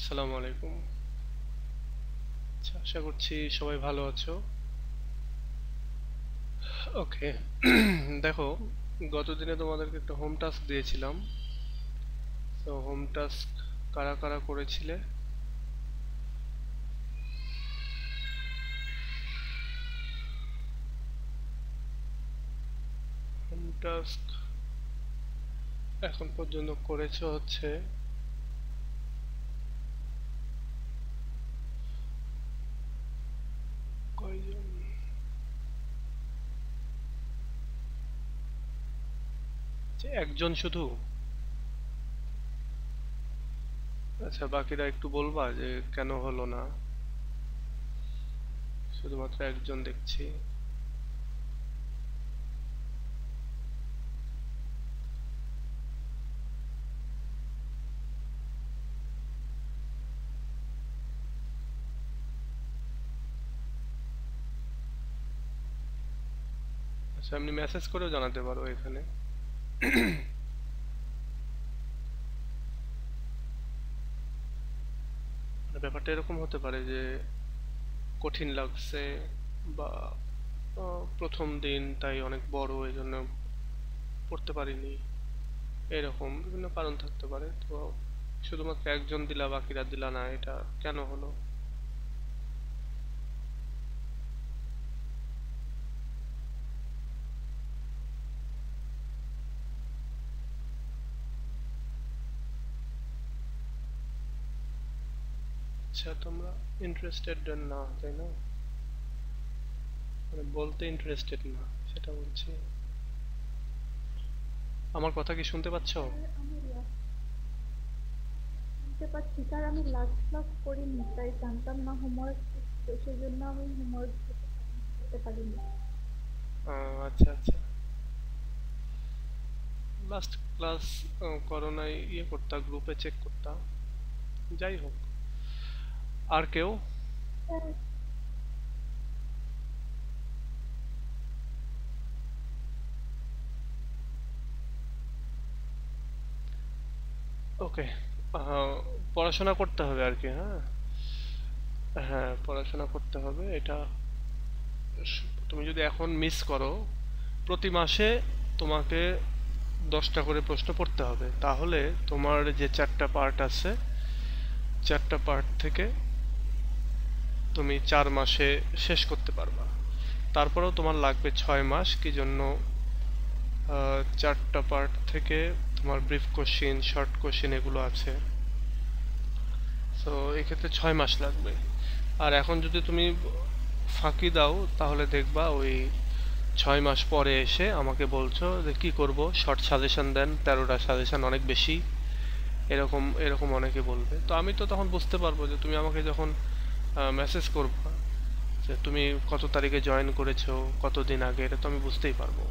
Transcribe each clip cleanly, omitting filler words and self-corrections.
আসসালামু আলাইকুম। আচ্ছা, আশা করছি সবাই ভালো আছো। ওকে। দেখো, গত দিনে তোমাদেরকে একটা হোম টাস্ক দিয়েছিলাম। তো হোম টাস্ক কারা কারা করেছিলে? হোম টাস্ক এখন পর্যন্ত করেছো হচ্ছে কয়জন? একজন শুধু? আচ্ছা, বাকিরা একটু বলবা যে কেন হলো না? শুধুমাত্র একজন দেখছি। আচ্ছা, এমনি মেসেজ করেও জানাতে পারো এখানে। ব্যাপারটা এরকম হতে পারে যে কঠিন লাগছে, বা প্রথম দিন তাই অনেক বড় এই জন্য পড়তে পারিনি, এরকম বিভিন্ন কারণ থাকতে পারে। তো শুধুমাত্র একজন দিলা বাকিরা দিলা না, এটা কেন হলো? আচ্ছা, তোমরা ইন্টারেস্টেড না, তাই না? মানে বলতে ইন্টারেস্টেড না, সেটা বলছি। আমার কথা কি শুনতে পাচ্ছো? স্যার আমি শুনতে পাচ্ছি স্যার, আমি লাস্ট ক্লাস করিনি তাই জানতাম না হোমওয়ার্ক, তো সেই জন্য আমি হোমওয়ার্ক করতে পারিনি। আচ্ছা আচ্ছা, লাস্ট ক্লাস করোনায় ইয়ে করতা, গ্রুপে চেক করতা। যাই হোক, আর কেউ? Sir okay. পড়াশোনা করতে হবে আর কি, হ্যাঁ। হ্যাঁ, পড়াশোনা করতে হবে এটা। তুমি যদি এখন মিস করো, প্রতি মাসে তোমাকে 10টা করে প্রশ্ন পড়তে হবে, তাহলে তোমার যে 4টা পার্ট আছে, 4টা পার্ট থেকে তুমি 4 মাসে শেষ করতে পারবা। তারপরেও তোমার লাগবে 6 মাস, কি জন্য? 4টা পার্ট থেকে তোমার ব্রিফ কোশ্চিন, শর্ট কোশ্চিন এগুলো আছে। তো এক্ষেত্রে 6 মাস লাগবে। আর এখন যদি তুমি ফাঁকি দাও, তাহলে দেখবা ওই 6 মাস পরে এসে আমাকে বলছো যে কি করব, শর্ট সাজেশন দেন, 13টা সাজেশন অনেক বেশি, এরকম এরকম অনেকে বলবে। তো আমি তো তখন বুঝতে পারবো যে তুমি আমাকে যখন মেসেজ করবে যে তুমি কত তারিখে জয়েন করেছো, কতদিন আগে, এটা তো আমি বুঝতেই পারবো।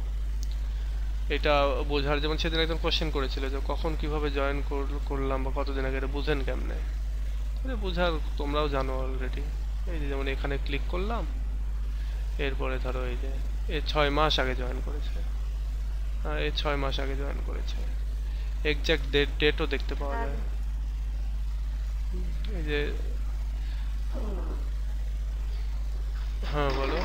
এটা বোঝার, যেমন সেদিন একজন কোশ্চেন করেছিল যে কখন কিভাবে জয়েন করলাম বা কতদিন আগে, এটা বুঝেন কেমনে? এটা বোঝার তোমরাও জানো অলরেডি। এই যে যেমন এখানে ক্লিক করলাম, এরপরে ধরো এই যে এ 6 মাস আগে জয়েন করেছে। এই 6 মাস আগে জয়েন করেছে, এক্সাক্ট ডেটও দেখতে পাওয়া স্যার যায়। এই যে, হ্যাঁ বলো।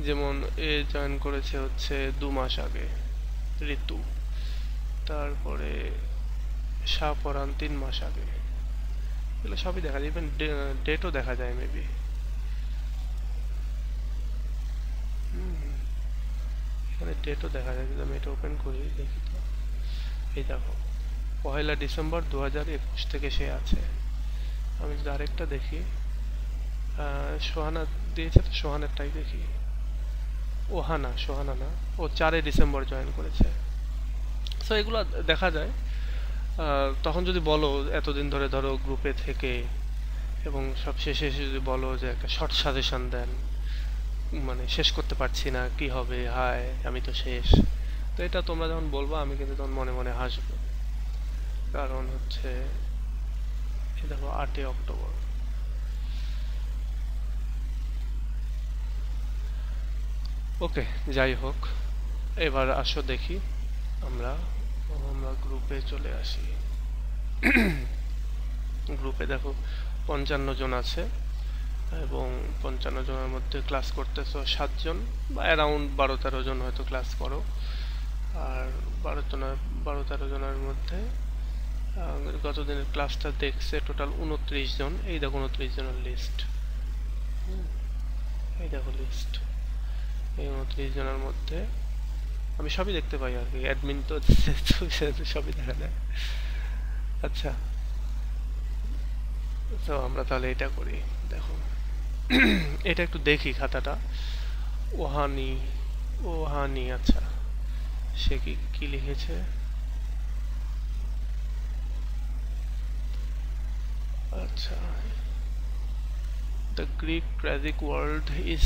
যেমন এ জয়েন করেছে হচ্ছে 2 মাস আগে, ঋতু। তারপরে শাহপরান 3 মাস আগে। এগুলো সবই দেখা যায়, ইভেন ডেটও দেখা যায় মেবি। এখানে ডেটও দেখা যায়, যদি আমি এটা ওপেন করি দেখি তো। এই দেখো, 1লা ডিসেম্বর 2021 থেকে সে আছে। আমি যদি আরেকটা দেখি, সোহানা দিয়েছে, তো সোহানারটাই দেখি। ওহানা, সোহানা না, ও 4 ডিসেম্বর জয়েন করেছে। সো এগুলো দেখা যায়। তখন যদি বলো এতদিন ধরে ধরো গ্রুপে থেকে, এবং সব শেষে এসে যদি বলো যে একটা শর্ট সাজেশন দেন, মানে শেষ করতে পারছি না, কি হবে, হায় আমি তো শেষ। তো এটা তোমরা যখন বলবো, আমি কিন্তু তখন মনে মনে হাসবো। কারণ হচ্ছে, এই দেখো 8 অক্টোবর। ওকে, যাই হোক, এবার আসো দেখি। আমরা আমরা গ্রুপে চলে আসি। গ্রুপে দেখো 55 জন আছে, এবং 55 জনের মধ্যে ক্লাস করতেছো 7 জন, বা অ্যারাউন্ড 12-13 জন হয়তো ক্লাস করো। আর 12-13 জনের মধ্যে গতদিনের ক্লাসটা দেখছে টোটাল 29 জন। এই দেখো 29 জনের লিস্ট, এই দেখো লিস্ট। এই 29 জনের মধ্যে আমি সবই দেখতে পাই আর কি, অ্যাডমিন তো সবই দেখা যায়। আচ্ছা, তো আমরা তাহলে এটা করি। দেখো এটা একটু দেখি খাতাটা। ওহানি, ওহানি, আচ্ছা সে কি কি লিখেছে? আচ্ছা, the Greek tragic world is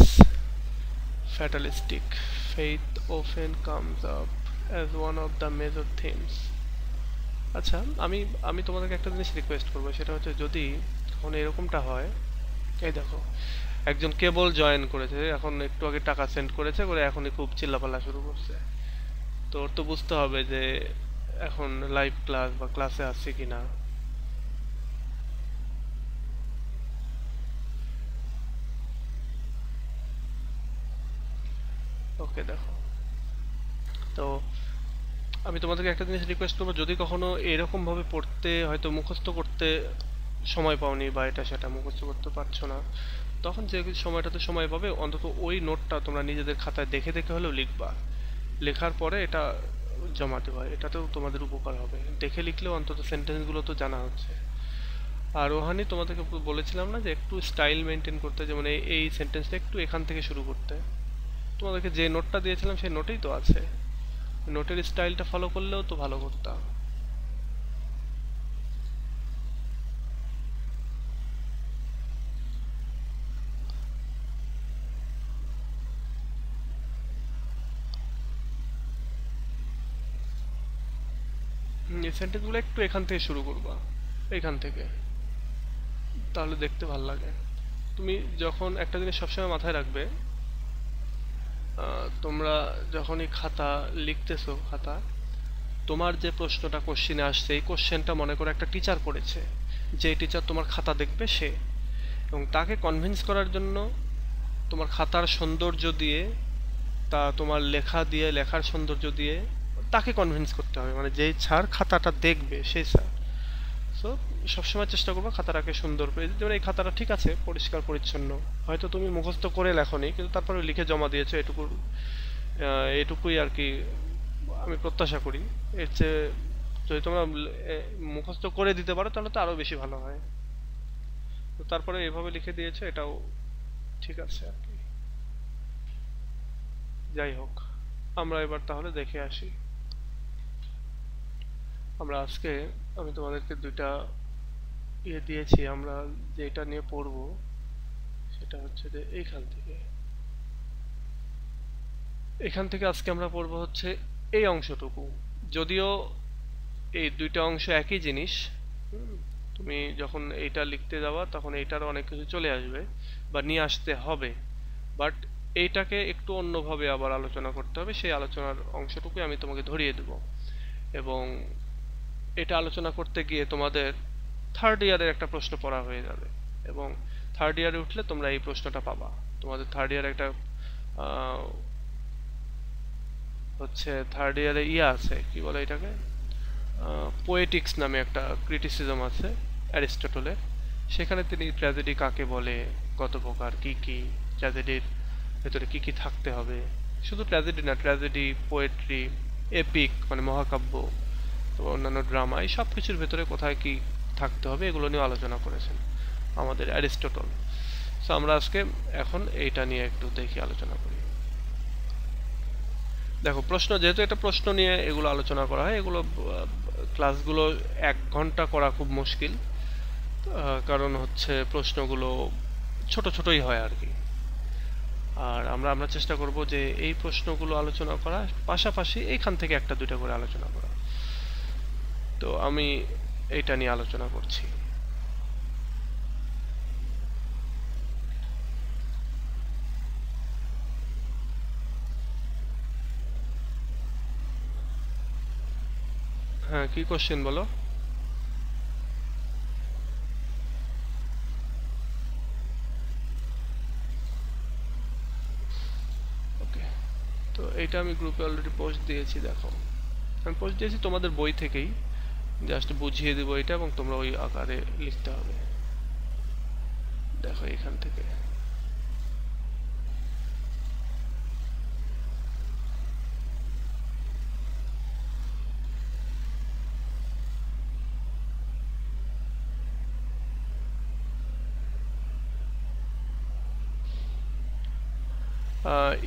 fatalistic. Faith often comes up as one of the major themes. আচ্ছা, আমি আমি তোমাদেরকে একটা জিনিস রিকোয়েস্ট করবো, সেটা হচ্ছে যদি কখনো এরকমটা হয়, এই দেখো একজন কেবল জয়েন করেছে, এখন একটু আগে টাকা সেন্ড করেছে, করে এখনই খুব চিল্লাপাল্লা শুরু করছে। তো ওর তো বুঝতে হবে যে এখন লাইভ ক্লাস বা ক্লাসে আসছে কিনা। ওকে, দেখো তো আমি তোমাদেরকে একটা জিনিস রিকোয়েস্ট করবো, যদি কখনো এরকম ভাবে পড়তে হয়তো মুখস্থ করতে সময় পাওনি, বা এটা সেটা মুখস্থ করতে পারছো না, তখন যে সময়টাতে সময় পাবে অন্তত ওই নোটটা তোমরা নিজেদের খাতায় দেখে দেখে হলেও লিখবা। লেখার পরে এটা জমা দেওয়া, এটাতেও তোমাদের উপকার হবে। দেখে লিখলেও অন্তত সেন্টেন্সগুলো তো জানা হচ্ছে। আর রোহানি, তোমাদেরকে বলেছিলাম না যে একটু স্টাইল মেনটেন করতে, যেমন এই এই সেন্টেন্সটা একটু এখান থেকে শুরু করতে। তোমাদেরকে যে নোটটা দিয়েছিলাম সেই নোটেই তো আছে, নোটের স্টাইলটা ফলো করলেও তো ভালো করতাম। এই সেন্টেন্সগুলো একটু এখান থেকে শুরু করবা, এখান থেকে, তাহলে দেখতে ভালো লাগে। তুমি যখন একটা জিনিস সবসময় মাথায় রাখবে, তোমরা যখনই খাতা লিখতেছো, খাতা তোমার যে প্রশ্নটা কোশ্চেনে আসছে, এই কোশ্চেনটা মনে করে একটা টিচার করেছে, যে টিচার তোমার খাতা দেখবে সে, এবং তাকে কনভিন্স করার জন্য তোমার খাতার সৌন্দর্য দিয়ে, তা তোমার লেখা দিয়ে, লেখার সৌন্দর্য দিয়ে তাকে কনভিন্স করতে হবে, মানে যেই স্যার খাতাটা দেখবে সেই স্যার। সো সবসময় চেষ্টা করবো খাতাটাকে সুন্দর করে, যেমন এই খাতাটা ঠিক আছে, পরিষ্কার পরিচ্ছন্ন, হয়তো তুমি মুখস্থ করে লেখনি কিন্তু তারপরে লিখে জমা দিয়েছো, এটুকু এটুকুই আর কি আমি প্রত্যাশা করি। এর চেয়ে যদি তোমরা মুখস্থ করে দিতে পারো তাহলে তো আরো বেশি ভালো হয়। তো তারপরে এভাবে লিখে দিয়েছো, এটাও ঠিক আছে আর কি। যাই হোক, আমরা এবার তাহলে দেখে আসি। আমরা আজকে, আমি তোমাদেরকে দুইটা ইয়ে দিয়েছি, আমরা যেটা নিয়ে পড়বো সেটা হচ্ছে যে এখান থেকে আজকে আমরা পড়বো হচ্ছে এই অংশটুকু। যদিও এই দুইটা অংশ একই জিনিস, তুমি যখন এইটা লিখতে যাবা তখন এইটারও অনেক কিছু চলে আসবে বা নিয়ে আসতে হবে, বাট এইটাকে একটু অন্যভাবে আবার আলোচনা করতে হবে, সেই আলোচনার অংশটুকুই আমি তোমাকে ধরিয়ে দেব। এবং এটা আলোচনা করতে গিয়ে তোমাদের থার্ড ইয়ারের একটা প্রশ্ন পড়া হয়ে যাবে, এবং থার্ড ইয়ারে উঠলে তোমরা এই প্রশ্নটা পাবা। তোমাদের থার্ড ইয়ারে একটা হচ্ছে থার্ড ইয়ারে ইয়ে আছে, কি বলে এটাকে, পোয়েটিক্স নামে একটা ক্রিটিসিজম আছে অ্যারিস্টটলের। সেখানে তিনি ট্র্যাজেডি কাকে বলে, কত প্রকার, কি কি ট্র্যাজেডির ভেতরে কি কি থাকতে হবে, শুধু ট্র্যাজেডি না, ট্র্যাজেডি, পোয়েট্রি, এপিক মানে মহাকাব্য, তো অন্যান্য ড্রামা, এই সব কিছুর ভেতরে কোথায় কি থাকতে হবে এগুলো নিয়ে আলোচনা করেছেন আমাদের অ্যারিস্টটল। সো আমরা আজকে এখন এইটা নিয়ে একটু দেখি, আলোচনা করি। দেখো প্রশ্ন, যেহেতু এটা প্রশ্ন নিয়ে এগুলো আলোচনা করা হয়, এগুলো ক্লাসগুলো 1 ঘন্টা করা খুব মুশকিল, কারণ হচ্ছে প্রশ্নগুলো ছোট ছোটই হয় আর কি। আর আমরা আমরা চেষ্টা করব যে এই প্রশ্নগুলো আলোচনা করা, পাশাপাশি এইখান থেকে একটা দুইটা করে আলোচনা করা। তো আমি এইটা নিয়ে আলোচনা করছি। হ্যাঁ, কি কোশ্চেন বলো? ওকে, তো এইটা আমি গ্রুপে অলরেডি পোস্ট দিয়েছি, দেখো। আমি পোস্ট দিয়েছি তোমাদের বই থেকেই, জাস্ট বুঝিয়ে দেবো এটা এবং তোমরা ওই আকারে লিখতে হবে। দেখো এখান থেকে।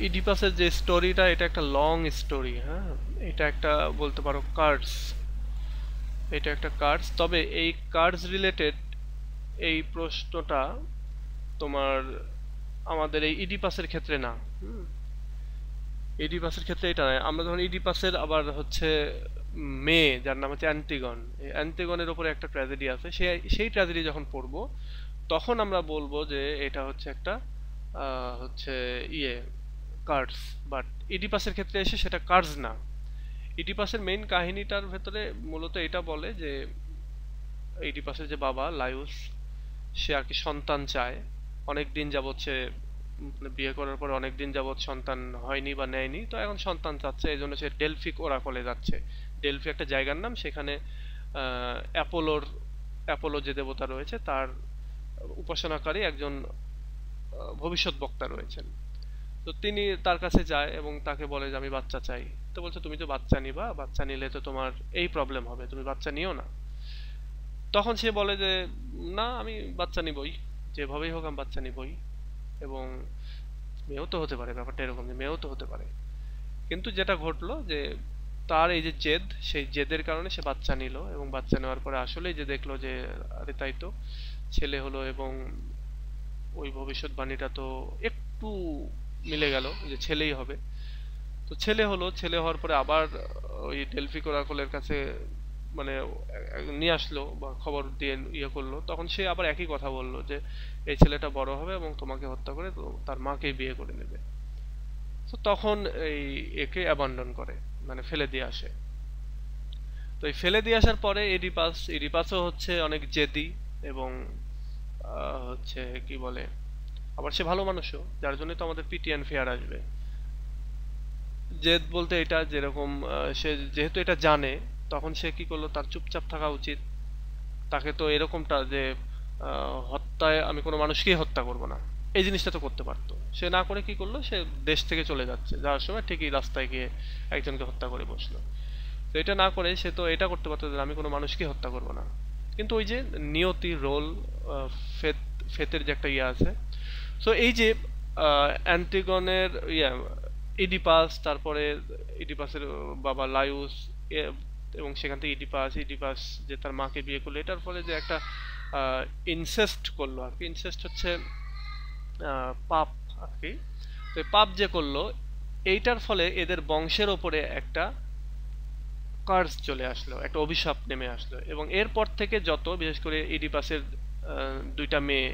ইডিপাসের যে স্টোরিটা, এটা একটা লং স্টোরি। হ্যাঁ, এটা একটা বলতে পারো কার্ডস, এটা একটা কার্ডস। তবে এই কার্ডস রিলেটেড এই প্রশ্নটা তোমার আমাদের এই ইডিপাসের ক্ষেত্রে না। ইডিপাসের ক্ষেত্রে এটা নয়। আমরা যখন ইডিপাসের আবার হচ্ছে মেয়ে, যার নাম হচ্ছে অ্যান্টিগন, এই অ্যান্টিগনের উপরে একটা ট্র্যাজেডি আছে, সেই ট্র্যাজেডি যখন পড়বো তখন আমরা বলবো যে এটা হচ্ছে একটা হচ্ছে ইয়ে কার্ডস। বাট ইডিপাসের ক্ষেত্রে এসে সেটা কার্ডস না। ইডিপাসের মেইন কাহিনীটার ভেতরে মূলত এটা বলে যে ইডিপাসের যে বাবা লায়ুস, সে আর কি সন্তান চায়। অনেক দিন যাবৎ সে মানে বিয়ে করার পর অনেক দিন যাবৎ সন্তান হয়নি বা নেয়নি, তো এখন সন্তান চাচ্ছে, এই জন্য সে ডেলফিক ওরাকলে যাচ্ছে। ডেলফি একটা জায়গার নাম, সেখানে অ্যাপোলো যে দেবতা রয়েছে তার উপাসনাকারী একজন ভবিষ্যৎ বক্তা রয়েছেন। তো তিনি তার কাছে যায় এবং তাকে বলে যে আমি বাচ্চা চাই। তো বলছে তুমি তো বাচ্চা নিবা, বাচ্চা নিলে তো তোমার এই প্রবলেম হবে, তুমি বাচ্চা নিও না। তখন সে বলে যে না, আমি বাচ্চা নিবই, যেভাবেই হোক আমি বাচ্চা নিবই, এবং মেয়েও তো হতে পারে, ব্যাপারটা এরকম যে মেয়েও তো হতে পারে। কিন্তু যেটা ঘটলো যে তার এই যে জেদ, সেই জেদের কারণে সে বাচ্চা নিল, এবং বাচ্চা নেওয়ার পরে আসলেই যে দেখলো যে আরে তাই তো ছেলে হলো, এবং ওই ভবিষ্যৎবাণীটা তো একটু মিলে গেল যে ছেলেই হবে। তো ছেলে হলো, ছেলে হওয়ার পরে আবার ওই ডেলফি ওরাকলের কাছে মানে নিয়ে আসলো বা খবর দিয়ে ইয়ে করলো। তখন সে আবার একই কথা বললো যে এই ছেলেটা বড় হবে এবং তোমাকে হত্যা করে তো তার মাকেই বিয়ে করে নেবে। তো তখন এই একে অ্যাবান্ডন করে, মানে ফেলে দিয়ে আসে। তো এই ফেলে দিয়ে আসার পরে এডিপাসও হচ্ছে অনেক জেদি, এবং হচ্ছে কি বলে, আবার সে ভালো মানুষও, যার জন্য তো আমাদের পিটিএন ফেয়ার আসবে। জেদ বলতে এটা যেরকম সে যেহেতু এটা জানে, তখন সে কি করলো, তার চুপচাপ থাকা উচিত। তাকে তো এরকমটা যে হত্যায় আমি কোনো মানুষকেই হত্যা করব না, এই জিনিসটা তো করতে পারতো। সে না করে কি করলো, সে দেশ থেকে চলে যাচ্ছে, যাওয়ার সময় ঠিকই রাস্তায় গিয়ে একজনকে হত্যা করে বসলো। তো এটা না করে সে তো এটা করতে পারতো যে আমি কোনো মানুষকে হত্যা করব না। কিন্তু ওই যে নিয়তি, রোল, ফেথ, ফেথের যে একটা ইয়ে আছে। সো এই যে অ্যান্টিগনের ইয়া ইডিপাস, তারপরে ইডিপাসের বাবা লায়ুস, এবং সেখান থেকে ইডিপাস যে তার মাকে বিয়ে করলো, এটার ফলে যে একটা ইনসেস্ট করলো আর কি। ইনসেস্ট হচ্ছে পাপ আর কি। তো এই পাপ যে করলো, এইটার ফলে এদের বংশের ওপরে একটা কার্স চলে আসলো, একটা অভিশাপ নেমে আসলো। এবং এরপর থেকে যত, বিশেষ করে ইডিপাসের দুইটা মেয়ে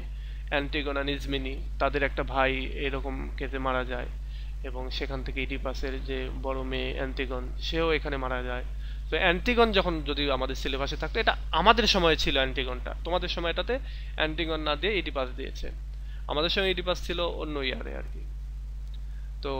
অ্যান্টিগোনা নিজমিনি, তাদের একটা ভাই এরকম কেটে মারা যায়, এবং সেখান থেকে ইডিপাসের যে বড় মেয়ে অ্যান্টিগন, সেও এখানে মারা যায়। তো অ্যান্টিগন যখন যদি আমাদের সিলেবাসে থাকতো, এটা আমাদের সময় ছিল অ্যান্টিগনটা, তোমাদের সময়টাতে অ্যান্টিগন না দিয়ে ইডিপাস দিয়েছে। আমাদের সময় ইডিপাস ছিল অন্য ইয়ারে আর কি। তো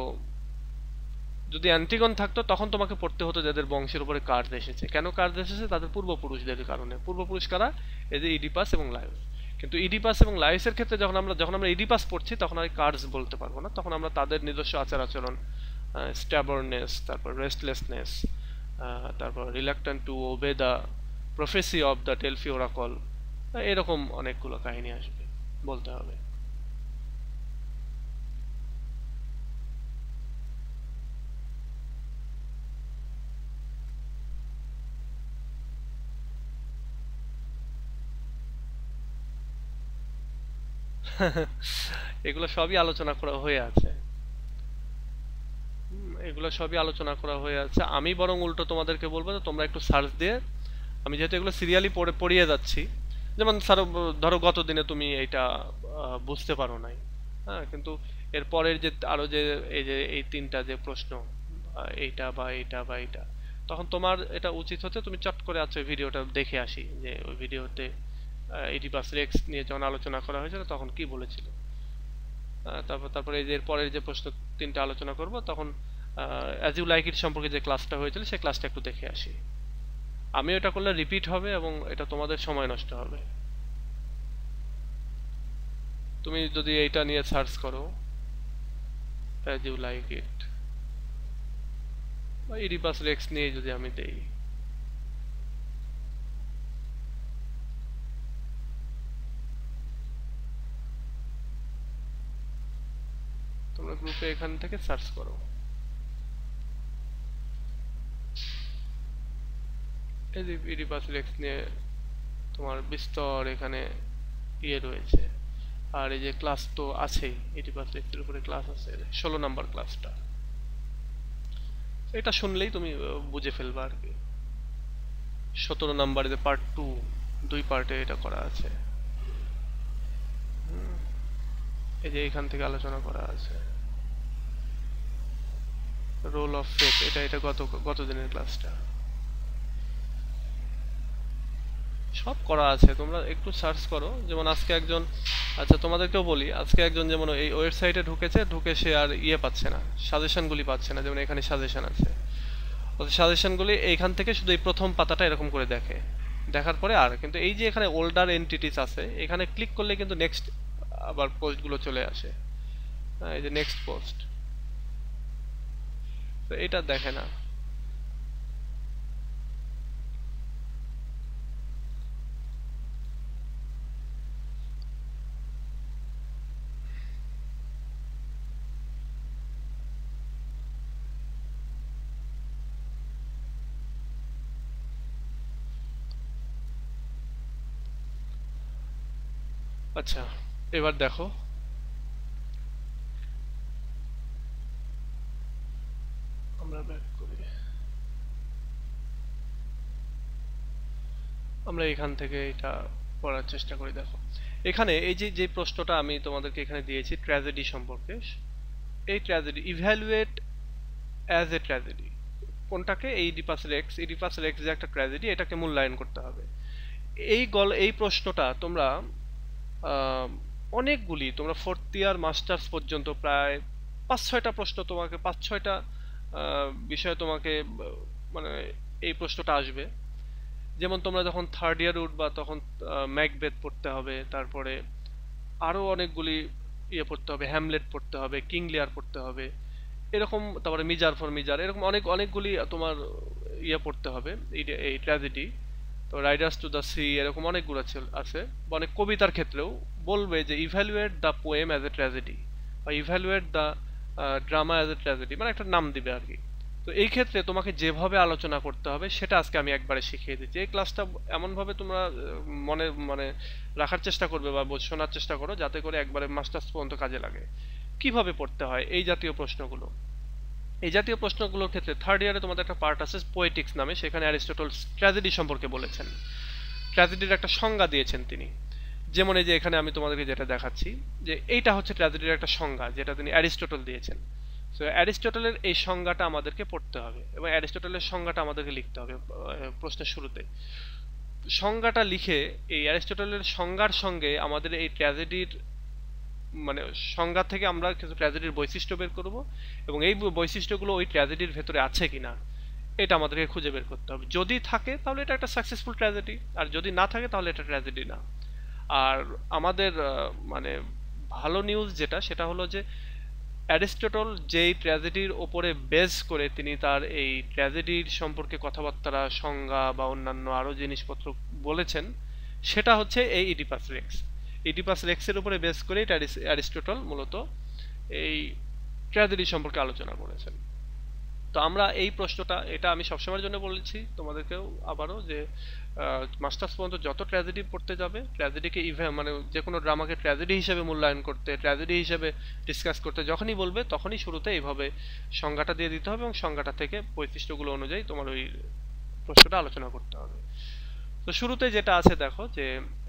যদি অ্যান্টিগন থাকতো তখন তোমাকে পড়তে হতো যাদের বংশের উপরে কার্স এসেছে। কেন কার্স এসেছে? তাদের পূর্বপুরুষদের কারণে। পূর্বপুরুষ কারা? এই যে ইডিপাস এবং লায়ুস। কিন্তু ইডিপাস এবং লায়ুসের ক্ষেত্রে যখন আমরা ইডিপাস পড়ছি, তখন আর কার্স বলতে পারবো না, তখন আমরা তাদের নিজস্ব আচার আচরণ, স্ট্যাবার্নেস, তারপর রেস্টলেসনেস, তারপর reluctant to obey the prophecy of the Delphi oracle, এরকম অনেকগুলো কাহিনী আসবে, বলতে হবে। এগুলো সবই আলোচনা করা হয়ে আছে। এগুলো সবই আলোচনা করা হয়ে আছে। আমি বরং উল্টো তোমাদেরকে বলবো যে তোমরা একটু সার্চ দিয়ে, আমি যেহেতু এগুলো সিরিয়ালি পড়িয়ে যাচ্ছি, যেমন ধরো গত দিনে তুমি এইটা বুঝতে পারো নাই, হ্যাঁ, কিন্তু এর পরের যে আরো যে এই তিনটা যে প্রশ্ন, এইটা বা এইটা বা এইটা, তখন তোমার এটা উচিত হচ্ছে তুমি চট করে আচ্ছা ভিডিওটা দেখে আসি যে ওই ভিডিওতে ইডিপাস রেক্স নিয়ে যখন আলোচনা করা হয়েছিল তখন কি বলেছিল। তারপরে এই যে পরের যে প্রশ্ন 3টা আলোচনা করব তখন অ্যাজ ইউ লাইক ইট সম্পর্কে যে ক্লাসটা হয়েছিল সেই ক্লাসটা একটু দেখে আসি। আমি এটা করলে রিপিট হবে এবং এটা তোমাদের সময় নষ্ট হবে। তুমি যদি এইটা নিয়ে সার্চ করো অ্যাজ ইউ লাইক ইট বা ইডিপাস রেক্স নিয়ে যদি আমি দেই, তোমরা গ্রুপে এখান থেকে সার্চ করো এই যে ইডিপাস রেক্স নিয়ে তোমার বিস্তর এখানে ইয়ে রয়েছে। আর এই যে ক্লাস তো আছেই, ইডিপাস রেক্সের উপরে ক্লাস আছে 16 নাম্বার ক্লাসটা, এটা শুনলেই তুমি বুঝে ফেলবা আর কি। 17 নাম্বারে যে পার্ট 2 2 পার্টে এটা করা আছে। এই যে এখান থেকে আলোচনা করা আছে রোল অফ ফেথ, এটা গত দিনের ক্লাসটা সব করা আছে, তোমরা একটু সার্চ করো। যেমন আজকে একজন, আচ্ছা তোমাদেরকেও বলি, আজকে একজন যেমন এই ওয়েবসাইটে ঢুকে সে আর ইয়ে পাচ্ছে না, সাজেশনগুলি পাচ্ছে না। যেমন এখানে সাজেশন আছে, সাজেশনগুলি এইখান থেকে শুধু এই প্রথম পাতাটা এরকম করে দেখে, দেখার পরে আর কিন্তু এই যে এখানে ওল্ডার এন্টিটিস আছে এখানে ক্লিক করলে কিন্তু নেক্সট আবার পোস্টগুলো চলে আসে। এই যে নেক্সট পোস্ট, তো এটা দেখে না। আচ্ছা এবার দেখো, আমরা ব্যাক করি, আমরা এখান থেকে এটা পড়ার চেষ্টা করি। দেখো এখানে এই যে প্রশ্নটা আমি তোমাদেরকে এখানে দিয়েছি ট্র্যাজেডি সম্পর্কে, এই tragedy evaluate as a tragedy কোনটাকে, এই ইডিপাস রেক্স যে একটা ট্র্যাজেডি এটাকে মূল্যায়ন করতে হবে। এই প্রশ্নটা তোমরা অনেকগুলি, তোমরা 4th ইয়ার মাস্টার্স পর্যন্ত প্রায় 5-6টা প্রশ্ন তোমাকে 5-6টা বিষয়ে তোমাকে মানে এই প্রশ্নটা আসবে। যেমন তোমরা যখন 3rd ইয়ার উঠবা তখন ম্যাকবেথ পড়তে হবে, তারপরে আরো অনেকগুলি ইয়ে পড়তে হবে, হ্যামলেট পড়তে হবে, কিং লিয়ার পড়তে হবে, এরকম, তারপরে মিজার ফর মিজার, এরকম অনেকগুলি তোমার ইয়ে পড়তে হবে এই ট্র্যাজেডি। তো রাইডার্স টু দ্য সি এরকম অনেকগুলো আছে। অনেক কবিতার ক্ষেত্রেও বলবে যে evaluate the poem as a tragedy বা evaluate the drama as a tragedy, মানে একটা নাম দিবে আর কি। তো এই ক্ষেত্রে তোমাকে যেভাবে আলোচনা করতে হবে সেটা আজকে আমি একবারে শিখিয়ে দিচ্ছি। এই ক্লাসটা এমনভাবে তোমরা মানে রাখার চেষ্টা করবে বা শোনার চেষ্টা করো যাতে করে একবারে মাস্টার্স পর্যন্ত কাজে লাগে। কিভাবে পড়তে হয় এই জাতীয় প্রশ্নগুলো, এই জাতীয় প্রশ্নগুলোর ক্ষেত্রে 3rd ইয়ারে তোমাদের একটা পার্ট আছে পোয়েটিক্স নামে, সেখানে অ্যারিস্টটল ট্র্যাজেডি সম্পর্কে বলেছেন, ট্র্যাজেডির একটা সংজ্ঞা দিয়েছেন তিনি। যেমন এই যে এখানে আমি তোমাদেরকে যেটা দেখাচ্ছি যে এইটা হচ্ছে ট্র্যাজেডির একটা সংজ্ঞা যেটা তিনি অ্যারিস্টটল দিয়েছেন। সো অ্যারিস্টটলের এই সংজ্ঞাটা আমাদেরকে পড়তে হবে এবং অ্যারিস্টটলের সংজ্ঞাটা আমাদেরকে লিখতে হবে প্রশ্নের শুরুতে। সংজ্ঞাটা লিখে এই অ্যারিস্টটলের সংজ্ঞার সঙ্গে আমাদের এই ট্র্যাজেডির মানে সংজ্ঞা থেকে আমরা কিছু ট্র্যাজেডির বৈশিষ্ট্য বের করব এবং এই বৈশিষ্ট্যগুলো ওই ট্র্যাজেডির ভেতরে আছে কিনা এটা আমাদেরকে খুঁজে বের করতে হবে। যদি থাকে তাহলে এটা একটা সাকসেসফুল ট্র্যাজেডি, আর যদি না থাকে তাহলে এটা ট্র্যাজেডি না। আর আমাদের মানে ভালো নিউজ যেটা সেটা হলো যে অ্যারিস্টটল যেই ট্র্যাজেডির ওপরে বেস করে তিনি তার এই ট্র্যাজেডির সম্পর্কে কথাবার্তা, সংজ্ঞা বা অন্যান্য আরো জিনিসপত্র বলেছেন সেটা হচ্ছে এই ইডিপাস রেক্স। ইডিপাস রেক্সের উপরে বেস করে অ্যারিস্টটল মূলত এই ট্র্যাজেডি সম্পর্কে আলোচনা করেছেন। তো আমরা এই প্রশ্নটা, এটা আমি সবসময়ের জন্য বলেছি তোমাদেরকেও আবারও যে মাস্টার্স পর্যন্ত যত ট্র্যাজেডি পড়তে যাবে, ট্র্যাজেডিকে মানে যে কোনো ড্রামাকে ট্র্যাজেডি হিসেবে মূল্যায়ন করতে, ট্র্যাজেডি হিসেবে ডিসকাস করতে যখনই বলবে তখনই শুরুতে এইভাবে সংজ্ঞাটা দিয়ে দিতে হবে এবং সংজ্ঞাটা থেকে বৈশিষ্ট্যগুলো অনুযায়ী তোমার ওই প্রশ্নটা আলোচনা করতে হবে। তো শুরুতে যেটা আছে দেখো যে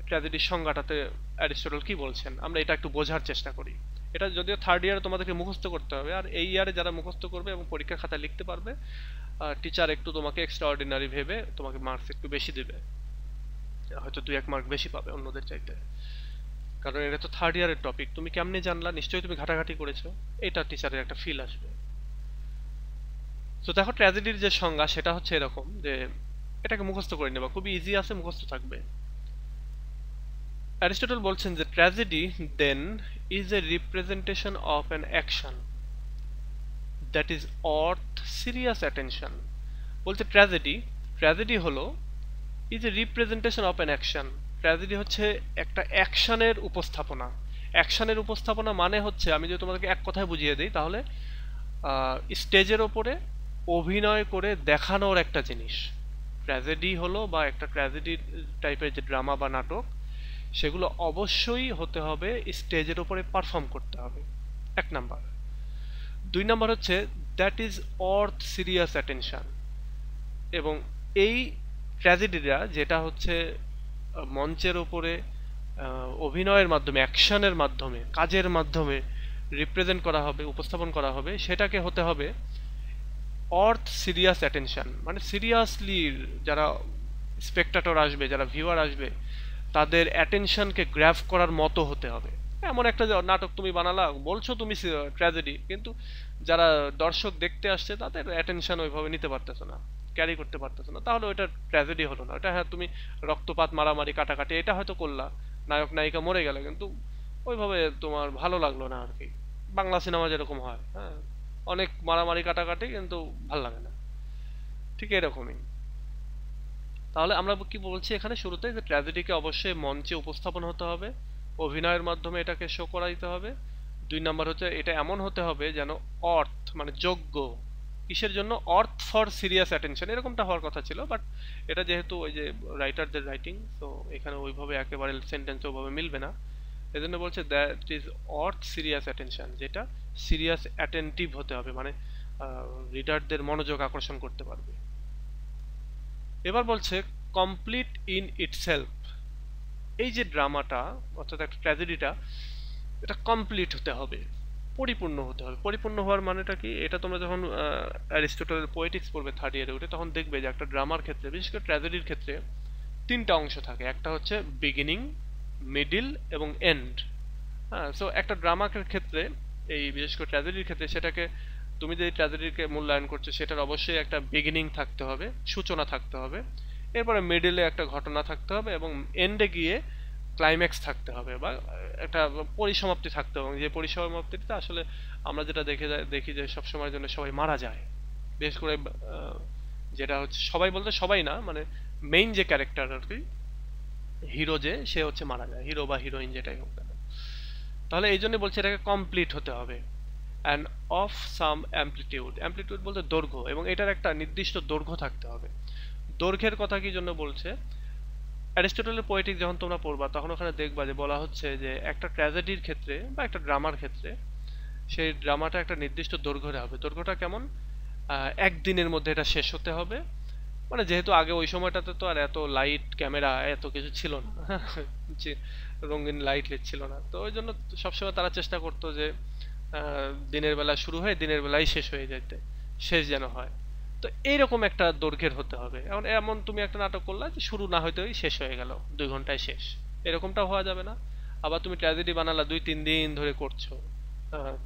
ট্র্যাজেডির সংজ্ঞাটাতে অ্যারিস্টটল কি বলছেন, আমরা এটা একটু বোঝার চেষ্টা করি। এটা যদিও থার্ড ইয়ারে তোমাদেরকে মুখস্থ করতে হবে, আর এই ইয়ারে যারা মুখস্থ করবে এবং পরীক্ষার খাতায় লিখতে পারবে, টিচার একটু তোমাকে এক্সট্রা অর্ডিনারি ভেবে তোমাকে মার্কস একটু বেশি দেবে, হয়তো 2-1 মার্ক বেশি পাবে অন্যদের চাইতে, কারণ এটা তো থার্ড ইয়ারের টপিক। তুমি কেমনে জানলা? নিশ্চয়ই তুমি ঘাটাঘাটি করেছো, এটা টিচারের একটা ফিল আসবে। তো দেখো ট্র্যাজেডির যে সংজ্ঞা সেটা হচ্ছে এরকম যে এটাকে মুখস্থ করে নেবা, খুবই ইজি আছে, মুখস্থ থাকবে। অ্যারিস্টটল বলছেন যে tragedy then is a representation of an action that is worth serious attention. বলছে ট্র্যাজেডি হলো is a representation of an action. Tragedy হচ্ছে একটা অ্যাকশনের উপস্থাপনা। অ্যাকশনের উপস্থাপনা মানে হচ্ছে, আমি যদি তোমাদেরকে এক কথায় বুঝিয়ে দিই তাহলে স্টেজের ওপরে অভিনয় করে দেখানোর একটা জিনিস ট্র্যাজেডি হলো, বা একটা ট্র্যাজেডি টাইপের যে ড্রামা বা নাটক সেগুলো অবশ্যই হতে হবে স্টেজের ওপরে পারফর্ম করতে হবে, 1 নাম্বার। 2 নাম্বার হচ্ছে that is worth serious attention. এবং এই ট্র্যাজেডিরা যেটা হচ্ছে মঞ্চের ওপরে অভিনয়ের মাধ্যমে, অ্যাকশনের মাধ্যমে, কাজের মাধ্যমে রিপ্রেজেন্ট করা হবে, উপস্থাপন করা হবে, সেটাকে হতে হবে অর্থ সিরিয়াস অ্যাটেনশন। মানে সিরিয়াসলি যারা স্পেক্টাটর আসবে, যারা ভিউয়ার আসবে, তাদের অ্যাটেনশনকে গ্র্যাব করার মতো হতে হবে। এমন একটা নাটক তুমি বানালা, বলছো তুমি ট্র্যাজেডি, কিন্তু যারা দর্শক দেখতে আসছে তাদের অ্যাটেনশন ওইভাবে নিতে পারতেছো না, ক্যারি করতে পারতেছো না, তাহলে ওইটা ট্র্যাজেডি হলো না। ওটা হ্যাঁ তুমি রক্তপাত, মারামারি, কাটাকাটি এটা হয়তো করলা, নায়ক নায়িকা মরে গেলে, কিন্তু ওইভাবে তোমার ভালো লাগলো না আর কি। বাংলা সিনেমা যেরকম হয়, হ্যাঁ, অনেক মারামারি কাটাকাটি কিন্তু ভাল লাগে না, ঠিক এরকমই। তাহলে আমরা কি বলছি এখানে শুরুতে, যে ট্র্যাজেডিকে অবশ্যই মঞ্চে উপস্থাপন হতে হবে, অভিনয়ের মাধ্যমে এটাকে শো করা দিতে হবে। 2 নাম্বার হচ্ছে এটা এমন হতে হবে যেন অর্থ মানে যোগ্য, কিসের জন্য? অর্থ ফর সিরিয়াস অ্যাটেনশন, এরকমটা হওয়ার কথা ছিল, বাট এটা যেহেতু ওই যে রাইটারদের রাইটিং, তো এখানে ওইভাবে একেবারে সেন্টেন্স ওইভাবে মিলবে না, এজন্য বলছে that is worth serious attention, যেটা সিরিয়াস অ্যাটেন্টিভ হতে হবে, মানে রিডারদের মনোযোগ আকর্ষণ করতে পারবে। এবার বলছে কমপ্লিট ইন ইটসেলফ। এই যে ড্রামাটা অর্থাৎ একটা ট্র্যাজেডিটা, এটা কমপ্লিট হতে হবে, পরিপূর্ণ হতে হবে। পরিপূর্ণ হওয়ার মানেটা কি? এটা তোমরা যখন অ্যারিস্টটলের পোয়েটিক্স পড়বে থার্ড ইয়ারে উঠে, তখন দেখবে যে একটা ড্রামার ক্ষেত্রে, বিশেষ করে ট্র্যাজেডির ক্ষেত্রে 3টা অংশ থাকে। একটা হচ্ছে বিগিনিং, মিডিল এবং এন্ড। হ্যাঁ, সো একটা ড্রামার ক্ষেত্রে, এই বিশেষ করে ট্র্যাজেডির ক্ষেত্রে, সেটাকে তুমি যে ট্র্যাজেডিকে মূল্যায়ন করছো সেটার অবশ্যই একটা বিগিনিং থাকতে হবে, সূচনা থাকতে হবে, এরপরে মিডিলে একটা ঘটনা থাকতে হবে, এবং এন্ডে গিয়ে ক্লাইম্যাক্স থাকতে হবে, বা একটা পরিসমাপ্তি থাকতে হবে। যে পরিসমাপ্তিতে আসলে আমরা যেটা দেখি যে সবসময়ের জন্য সবাই মারা যায়, বিশেষ করে যেটা হচ্ছে, সবাই বলতে সবাই না, মানে মেইন যে ক্যারেক্টার আর কি, হিরো, যে সে হচ্ছে মারা যায়, হিরো বা হিরোইন যেটাই হোক না। তাহলে এই জন্য বলছে এটাকে কমপ্লিট হতে হবে, and of some amplitude. Amplitude বলতে দৈর্ঘ্য, এবং এটার একটা নির্দিষ্ট দৈর্ঘ্য থাকতে হবে। দৈর্ঘ্যের কথা কি জন্য বলছে? অ্যারিস্টটলের পোয়েটিক যখন তোমরা পড়বা, তখন ওখানে দেখবা যে বলা হচ্ছে যে একটা ট্র্যাজেডির ক্ষেত্রে বা একটা ড্রামার ক্ষেত্রে সেই ড্রামাটা একটা নির্দিষ্ট দৈর্ঘ্যের হবে। দৈর্ঘ্যটা কেমন? 1 দিনের মধ্যে এটা শেষ হতে হবে। মানে যেহেতু আগে ওই সময়টাতে তো আর এত লাইট, ক্যামেরা, এত কিছু ছিল না, রঙিন লাইট ছিল না, তো ওই জন্য সবসময় তারা চেষ্টা করতো যে দিনের বেলা শুরু হয়ে দিনের বেলায় শেষ হয়ে যেতে, শেষ যেন হয়। তো এইরকম একটা দৈর্ঘ্যের হতে হবে। এখন এমন তুমি একটা নাটক করলা যে শুরু না হইতেই শেষ হয়ে গেল, 2 ঘন্টায় শেষ, এরকমটা হওয়া যাবে না। আবার তুমি ট্র্যাজেডি বানালা, 2-3 দিন ধরে করছো,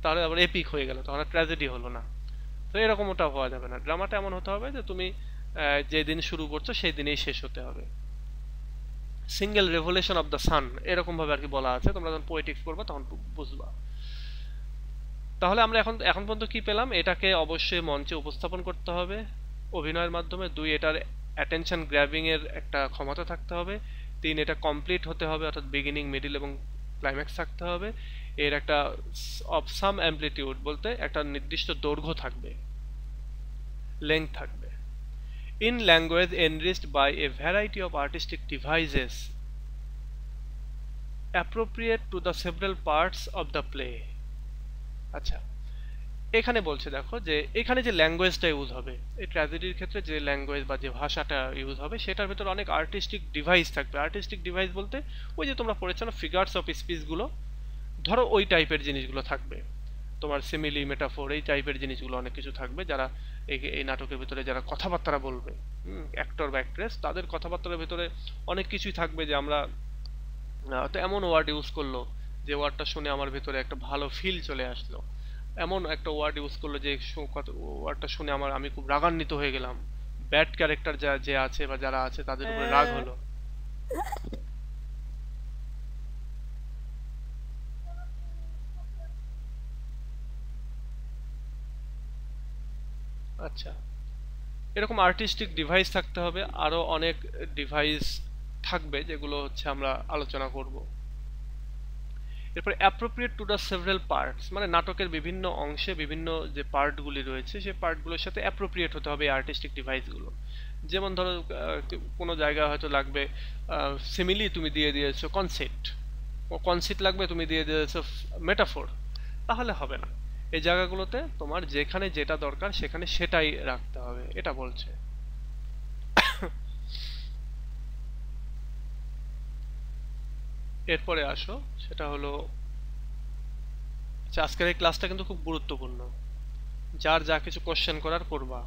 তাহলে আবার এপিক হয়ে গেল, তখন ট্র্যাজেডি হলো না। তো এরকমটা হওয়া যাবে না। ড্রামাটা এমন হতে হবে যে তুমি যেদিন শুরু করছো সেই দিনেই শেষ হতে হবে। Single revolution of the sun, এরকম ভাবে আর কি বলা আছে, তোমরা যখন পোয়েটিক্স পড়বা তখন বুঝবা। তাহলে আমরা এখন পর্যন্ত কি পেলাম? এটাকে অবশ্যই মঞ্চে উপস্থাপন করতে হবে অভিনয়ের মাধ্যমে। 2, এটার অ্যাটেনশন গ্র্যাবিং এর একটা ক্ষমতা থাকতে হবে। 3, এটা কমপ্লিট হতে হবে, অর্থাৎ বিগিনিং, মিডিল এবং ক্লাইম্যাক্স থাকতে হবে। এর একটা অফ সাম অ্যামপ্লিটিউড বলতে একটা নির্দিষ্ট দৈর্ঘ্য থাকবে, লেংথ থাকবে। In language enriched by a variety of artistic devices appropriate to the several parts of the play. আচ্ছা, এখানে বলছে দেখো যে এখানে যে ল্যাঙ্গুয়েজটা ইউজ হবে, এই ট্র্যাজেডির ক্ষেত্রে যে ল্যাঙ্গুয়েজ বা যে ভাষাটা ইউজ হবে, সেটার ভিতরে অনেক আর্টিস্টিক ডিভাইস থাকবে। আর্টিস্টিক ডিভাইস বলতে ওই যে তোমরা পড়েছো না ফিগারস অফ স্পিচগুলো, ধরো ওই টাইপের জিনিসগুলো থাকবে, তোমার সিমিলি মেটাফোর এই টাইপের জিনিসগুলো অনেক কিছু থাকবে। যারা এই নাটকের ভিতরে যারা কথাবার্তা বলবে, অ্যাক্টর বা অ্যাক্ট্রেস, তাদের কথাবার্তার ভিতরে অনেক কিছুই থাকবে যে আমরা তো এমন ওয়ার্ড ইউজ করলো যে ওয়ার্ডটা শুনে আমার ভিতরে একটা ভালো ফিল চলে আসলো, এমন একটা ওয়ার্ড ইউজ করলো যে ওয়ার্ডটা শুনে আমি খুব রাগান্বিত হয়ে গেলাম, ব্যাড ক্যারেক্টার যে আছে বা যারা আছে তাদের উপরে রাগ হলো। আচ্ছা, এরকম আর্টিস্টিক ডিভাইস থাকতে হবে, আরো অনেক ডিভাইস থাকবে যেগুলো হচ্ছে আমরা আলোচনা করব। এরপর appropriate to the several parts, মানে নাটকের বিভিন্ন অংশে বিভিন্ন যে পার্টগুলি রয়েছে সেই পার্টগুলোর সাথে অ্যাপ্রোপ্রিয়েট হতে হবে এই আর্টিস্টিক ডিভাইসগুলো। যেমন ধরো কোনো জায়গায় হয়তো লাগবে সিমিলি, তুমি দিয়ে দিয়েছো কনসেপ্ট, কনসেপ্ট লাগবে, তুমি দিয়ে দিয়েছো মেটাফোর, তাহলে হবে না। এই জায়গাগুলোতে তোমার যেখানে যেটা দরকার সেখানে সেটাই রাখতে হবে, এটা বলছে। এরপরে আসো, সেটা হলো আজকের এই ক্লাসটা কিন্তু খুব গুরুত্বপূর্ণ, যার যা কিছু কোশ্চেন করার করবা।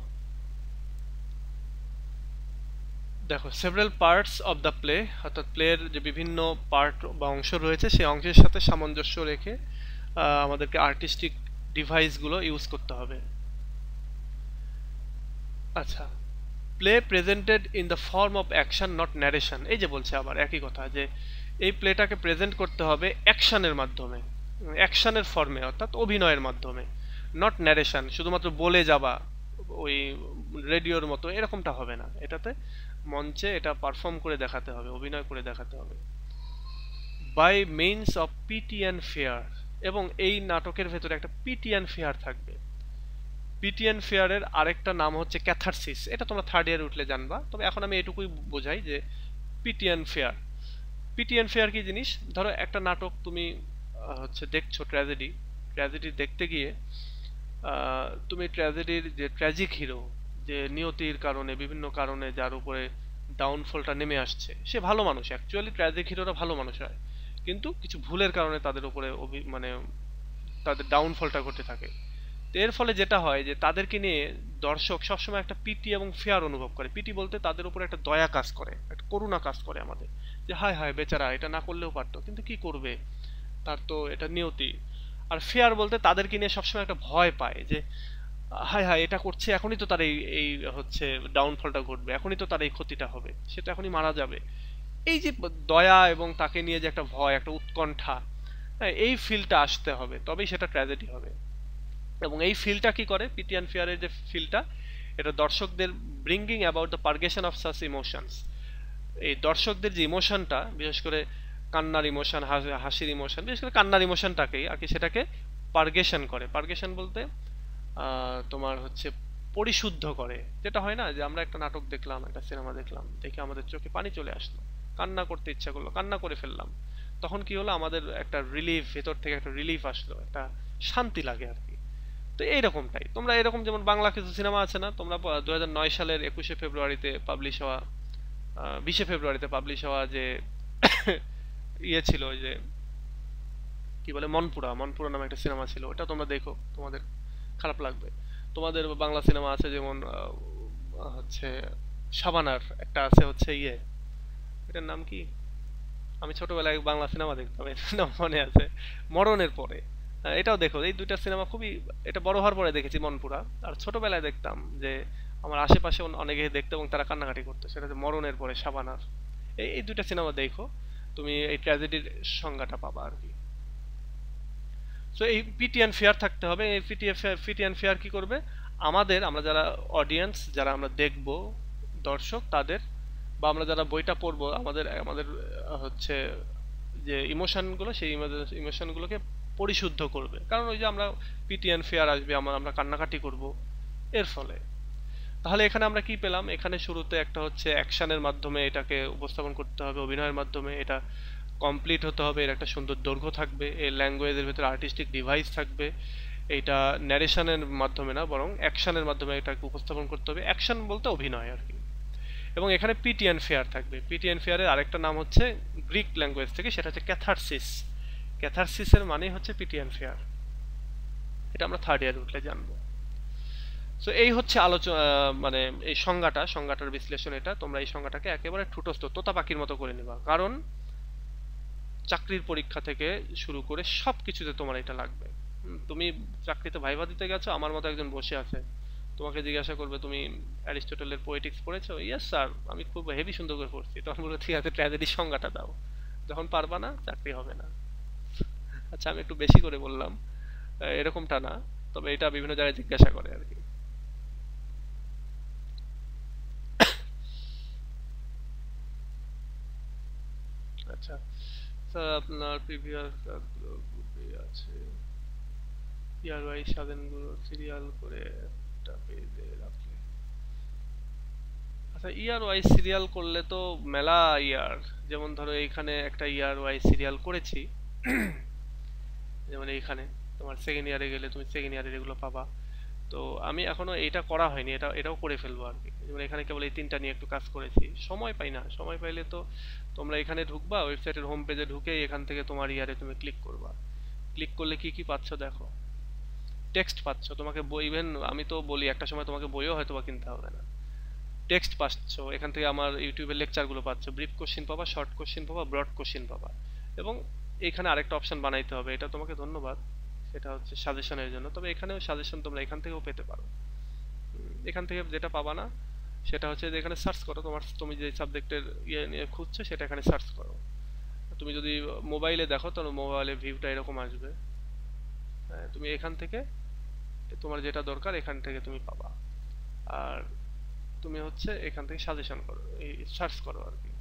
দেখো, several parts of the play, অর্থাৎ প্লের যে বিভিন্ন পার্ট বা অংশ রয়েছে সেই অংশের সাথে সামঞ্জস্য রেখে আমাদেরকে আর্টিস্টিক ডিভাইসগুলো ইউজ করতে হবে। আচ্ছা, play presented in the form of action not narration, এই যে বলছে আবার একই কথা, যে এই প্লেটাকে প্রেজেন্ট করতে হবে অ্যাকশনের মাধ্যমে, অ্যাকশনের ফর্মে, অর্থাৎ অভিনয়ের মাধ্যমে, নট ন্যারেশন, শুধুমাত্র বলে যাবা ওই রেডিওর মতো, এরকমটা হবে না। এটাতে মঞ্চে এটা পারফর্ম করে দেখাতে হবে, অভিনয় করে দেখাতে হবে। By means of pity and fear, এবং এই নাটকের ভেতরে একটা পিটি অ্যান্ড ফেয়ার থাকবে। পিটি অ্যান্ড ফেয়ারের আরেকটা নাম হচ্ছে ক্যাথারসিস, এটা তোমরা থার্ড ইয়ারে উঠলে জানবা, তবে এখন আমি এটুকুই বোঝাই যে pity and fear. Pity and fear কি জিনিস? ধরো একটা নাটক তুমি হচ্ছে দেখছো, ট্র্যাজেডি, ট্র্যাজেডি দেখতে গিয়ে তুমি ট্র্যাজেডির যে ট্র্যাজিক হিরো, যে নিয়তির কারণে বিভিন্ন কারণে যার উপরে ডাউনফলটা নেমে আসছে, সে ভালো মানুষ, অ্যাকচুয়ালি ট্র্যাজিক হিরোরা ভালো মানুষ হয়, কিন্তু কিছু ভুলের কারণে তাদের উপরে মানে তাদের ডাউনফলটা ঘটে থাকে। তো এর ফলে যেটা হয় যে তাদেরকে নিয়ে দর্শক সবসময় একটা পিটি এবং ফেয়ার অনুভব করে। পিটি বলতে তাদের উপরে একটা দয়া কাজ করে, একটা করুণা কাজ করে আমাদের, যে হায় হায় বেচারা, এটা না করলেও পারতো, কিন্তু কি করবে, তার তো এটা নিয়তি। আর ফেয়ার বলতে তাদেরকে নিয়ে সবসময় একটা ভয় পায়, যে হায় হায় এটা করছে, এখনই তো তার এই এই হচ্ছে ডাউনফলটা ঘটবে, এখনই তো তার এই ক্ষতিটা হবে, সে তো এখনই মারা যাবে। এই যে দয়া এবং তাকে নিয়ে যে একটা ভয়, একটা উৎকণ্ঠা, হ্যাঁ, এই ফিলটা আসতে হবে, তবেই সেটা ট্র্যাজেডি হবে। এবং এই ফিলটা কি করে, পিটি অ্যান্ড ফেয়ারের যে ফিলটা, এটা দর্শকদের bringing about the purgation of such emotions, এই দর্শকদের যে ইমোশনটা, বিশেষ করে কান্নার ইমোশন, হাসির ইমোশন, বিশেষ করে কান্নার ইমোশনটাকেই আর কি, সেটাকে পারগেশন করে। পারগেশন বলতে তোমার হচ্ছে পরিশুদ্ধ করে। যেটা হয় না যে আমরা একটা নাটক দেখলাম, একটা সিনেমা দেখলাম, দেখে আমাদের চোখে পানি চলে আসলো, কান্না করতে ইচ্ছা করলো, কান্না করে ফেললাম, তখন কি হলো, আমাদের একটা রিলিফ, ভেতর থেকে একটা রিলিফ আসলো, একটা শান্তি লাগে আর কি। তো এইরকমটাই তোমরা, এরকম যেমন বাংলা কিছু সিনেমা আছে না, তোমরা 2009 সালের 21শে ফেব্রুয়ারিতে পাবলিশ হওয়া, 20শে ফেব্রুয়ারিতে পাবলিশ হওয়া যে ইয়ে ছিল, ওই যে কি বলে, মনপুরা, মনপুরা নামে একটা সিনেমা ছিল, ওটা তোমরা দেখো, তোমাদের খারাপ লাগবে। তোমাদের বাংলা সিনেমা আছে যেমন হচ্ছে শাবানার একটা আছে হচ্ছে ইয়ে, এটার নাম কি, আমি ছোটবেলায় বাংলা সিনেমা দেখতাম, এটার নাম মনে আছে, মরণের পরে। এটাও দেখো, এই দুইটা সিনেমা খুবই, এটা বড় হওয়ার পরে দেখেছি মনপুরা, আর ছোটবেলায় দেখতাম যে আমার আশেপাশে অনেকে দেখতো এবং তারা কান্নাকাটি করতো, সেটা হচ্ছে মরণের পরে, শাবানার। এই দুইটা সিনেমা দেখো, তুমি এই ট্র্যাজেডির সংজ্ঞাটা পাবা আর কি। সো এই পিটি অ্যান্ড ফেয়ার থাকতে হবে। এই পিটি অ্যান্ড ফেয়ার কি করবে, আমরা যারা অডিয়েন্স, যারা আমরা দেখব, দর্শক, তাদের, বা আমরা যারা বইটা পড়বো, আমাদের আমাদের হচ্ছে যে ইমোশনগুলো, সেই ইমোশনগুলোকে পরিশুদ্ধ করবে। কারণ ওই যে আমরা পিটি অ্যান্ড ফেয়ার আসবে, আমরা কান্নাকাটি করব এর ফলে। তাহলে এখানে আমরা কি পেলাম, এখানে শুরুতে একটা হচ্ছে অ্যাকশনের মাধ্যমে এটাকে উপস্থাপন করতে হবে, অভিনয়ের মাধ্যমে এটা কমপ্লিট হতে হবে, এর একটা সুন্দর দৈর্ঘ্য থাকবে, এই ল্যাঙ্গুয়েজের ভিতরে আর্টিস্টিক ডিভাইস থাকবে, এটা ন্যারেশনের মাধ্যমে না, বরং অ্যাকশনের মাধ্যমে এটাকে উপস্থাপন করতে হবে। অ্যাকশন বলতে অভিনয় আর কি। এবং এখানে পিটি অ্যান্ড ফেয়ার থাকবে। পিটি অ্যান্ড ফেয়ারের আরেকটা নাম হচ্ছে গ্রিক ল্যাঙ্গুয়েজ থেকে, সেটা হচ্ছে ক্যাথারসিস। ক্যাথারসিসের মানে হচ্ছে পিটিএন ফেয়ার, এটা আমরা থার্ড ইয়ার উঠলে জানবো। সো এই হচ্ছে আলোচনা, মানে এই সংজ্ঞাটার বিশ্লেষণ এটা। তোমরা এই সংজ্ঞাটাকে একেবারে ঠুটস্থ তোতা পাখির মতো করে নিবা, কারণ চাকরির পরীক্ষা থেকে শুরু করে সব কিছুতে তোমার এটা লাগবে। তুমি চাকরিতে ভাইভা দিতে গেছো, আমার মতো একজন বসে আছে, তোমাকে জিজ্ঞাসা করবে তুমি অ্যারিস্টটলের পোয়েটিক্স পড়েছো? ইয়েস স্যার, আমি খুব হেভি সুন্দর করে পড়ছি। তখন বলবো ঠিক আছে, ট্র্যাজেডির সংজ্ঞাটা দাও। যখন পারবা না, চাকরি হবে না। আচ্ছা, আমি একটু বেশি করে বললাম, এরকমটা না, তবে এটা বিভিন্ন জায়গায় জিজ্ঞাসা করে আর কি। আচ্ছা স্যার, আপনার প্রিভিয়াস গ্রুপে আছে ইয়ার ওয়াইজ স্বাধীনগুলো সিরিয়াল করে একটা পেজে রাখলে। আচ্ছা, ইয়ার ওয়াইজ সিরিয়াল করলে তো মেলা ইয়ার, যেমন ধরো এইখানে একটা ইয়ার ওয়াইজ সিরিয়াল করেছি, যেমন এইখানে তোমার সেকেন্ড ইয়ারে গেলে তুমি সেকেন্ড ইয়ারের এগুলো পাবা। তো আমি এখনো এইটা করা হয়নি, এটাও করে ফেলবো আর কি। যেমন এখানে কেবল এই তিনটা নিয়ে একটু কাজ করেছি, সময় পাই না। সময় পাইলে তো তোমরা এখানে ঢুকবা, ওয়েবসাইটের হোম পেজে ঢুকে এখান থেকে তোমার ইয়ারে তুমি ক্লিক করবা। ক্লিক করলে কি কি পাচ্ছ দেখো, টেক্সট পাচ্ছ। তোমাকে বই, ইভেন আমি তো বলি একটা সময় তোমাকে বইও হয়তো বা কিনতে হবে না, টেক্সট পাচ্ছ। এখান থেকে আমার ইউটিউবের লেকচারগুলো পাচ্ছ, ব্রিফ কোশ্চেন পাবা, শর্ট কোশ্চেন পাবা, ব্রড কোশ্চেন পাবা। এবং এখানে আরেকটা অপশন বানাইতে হবে, এটা তোমাকে ধন্যবাদ, সেটা হচ্ছে সাজেশনের জন্য। তবে এখানেও সাজেশন তোমরা এখান থেকেও পেতে পারো। এখান থেকে যেটা পাবা না সেটা হচ্ছে যে এখানে সার্চ করো, তুমি যে সাবজেক্টের ইয়ে নিয়ে খুঁজছো সেটা এখানে সার্চ করো। তুমি যদি মোবাইলে দেখো তাহলে মোবাইলের ভিউটা এরকম আসবে। তুমি এখান থেকে তোমার যেটা দরকার এখান থেকে তুমি পাবা। আর তুমি হচ্ছে এখান থেকে সাজেশন করো, এই সার্চ করো আর কি।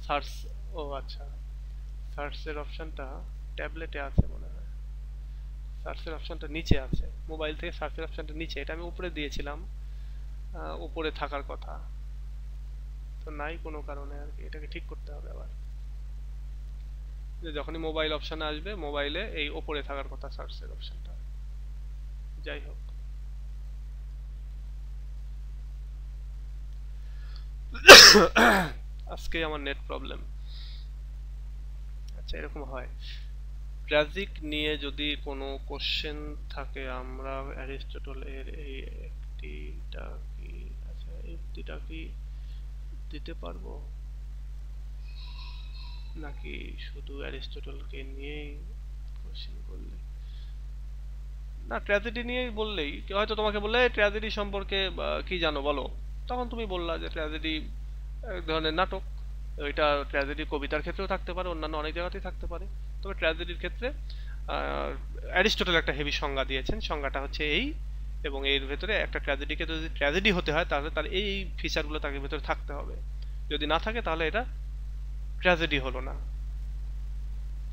সার্চ, ও আচ্ছা, সার্চের অপশনটা ট্যাবলেটে আছে মনে হয়। সার্চের অপশনটা নিচে আছে, মোবাইল থেকে সার্চের অপশনটা নিচে, এটা আমি উপরে দিয়েছিলাম, উপরে থাকার কথা তো নাই কোনো কারণে আর কি। এটাকে ঠিক করতে হবে আবার, যে যখনই মোবাইল অপশন আসবে মোবাইলে এই উপরে থাকার কথা সার্চের অপশনটা। যাই হোক, আজকে আমার নেট প্রবলেম। আচ্ছা, এরকম হয়। ট্র্যাজিক নিয়ে যদি কোনো কোশ্চেন থাকে, আমরা অ্যারিস্টটল এর এই একটিটা কি, আচ্ছা একটিটা কি দিতে পারবো, নাকি শুধু অ্যারিস্টটলকে নিয়েই কোশ্চেন করলে? না, ট্র্যাজেডি নিয়েই বললেই, কেউ হয়তো তোমাকে বললে ট্র্যাজেডি সম্পর্কে কি জানো বলো, তখন তুমি বললা যে ট্র্যাজেডি এক ধরনের নাটক। এটা ট্র্যাজেডি কবিতার ক্ষেত্রেও থাকতে পারে, অন্যান্য অনেক জায়গাতেই থাকতে পারে। তবে ট্র্যাজেডির ক্ষেত্রে অ্যারিস্টটল একটা হেভি সংজ্ঞা দিয়েছেন, সংজ্ঞাটা হচ্ছে এই, এবং এর ভেতরে একটা ট্র্যাজেডিকে যদি ট্র্যাজেডি হতে হয় তাহলে তার এই ফিচারগুলো তাকে ভেতরে থাকতে হবে। যদি না থাকে তাহলে এটা ট্র্যাজেডি হলো না।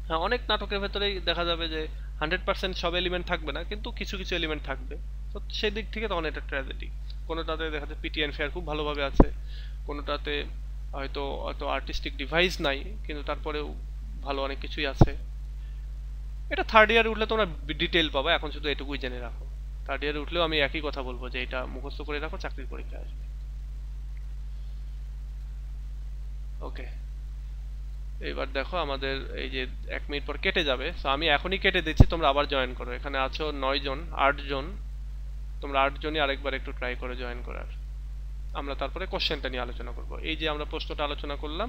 হ্যাঁ, অনেক নাটকের ভেতরেই দেখা যাবে যে 100% সব এলিমেন্ট থাকবে না, কিন্তু কিছু কিছু এলিমেন্ট থাকবে। তো সেই দিক থেকে তখন এটা ট্র্যাজেডি। কোনোটাতে দেখা যাচ্ছে পিটিএন ফেয়ার খুব ভালোভাবে আছে, কোনোটাতে হয়তো হয়তো আর্টিস্টিক ডিভাইস নাই, কিন্তু তারপরেও ভালো অনেক কিছুই আছে। এটা থার্ড ইয়ারে উঠলে তোমরা ডিটেল পাবা, এখন শুধু এটুকুই জেনে রাখো। থার্ড ইয়ারে উঠলেও আমি একই কথা বলবো যে এটা মুখস্থ করে রাখো, চাকরির পরীক্ষা আসবে। ওকে, এবার দেখো আমাদের এই যে 1 মিনিট পর কেটে যাবে, তো আমি এখনই কেটে দিচ্ছি, তোমরা আবার জয়েন করো। এখানে আছো 9 জন, 8 জন, তোমরা 8 জনই আরেকবার একটু ট্রাই করে জয়েন করার। আমরা তারপরে কোশ্চেনটা নিয়ে আলোচনা করব। এই যে আমরা প্রশ্নটা আলোচনা করলাম,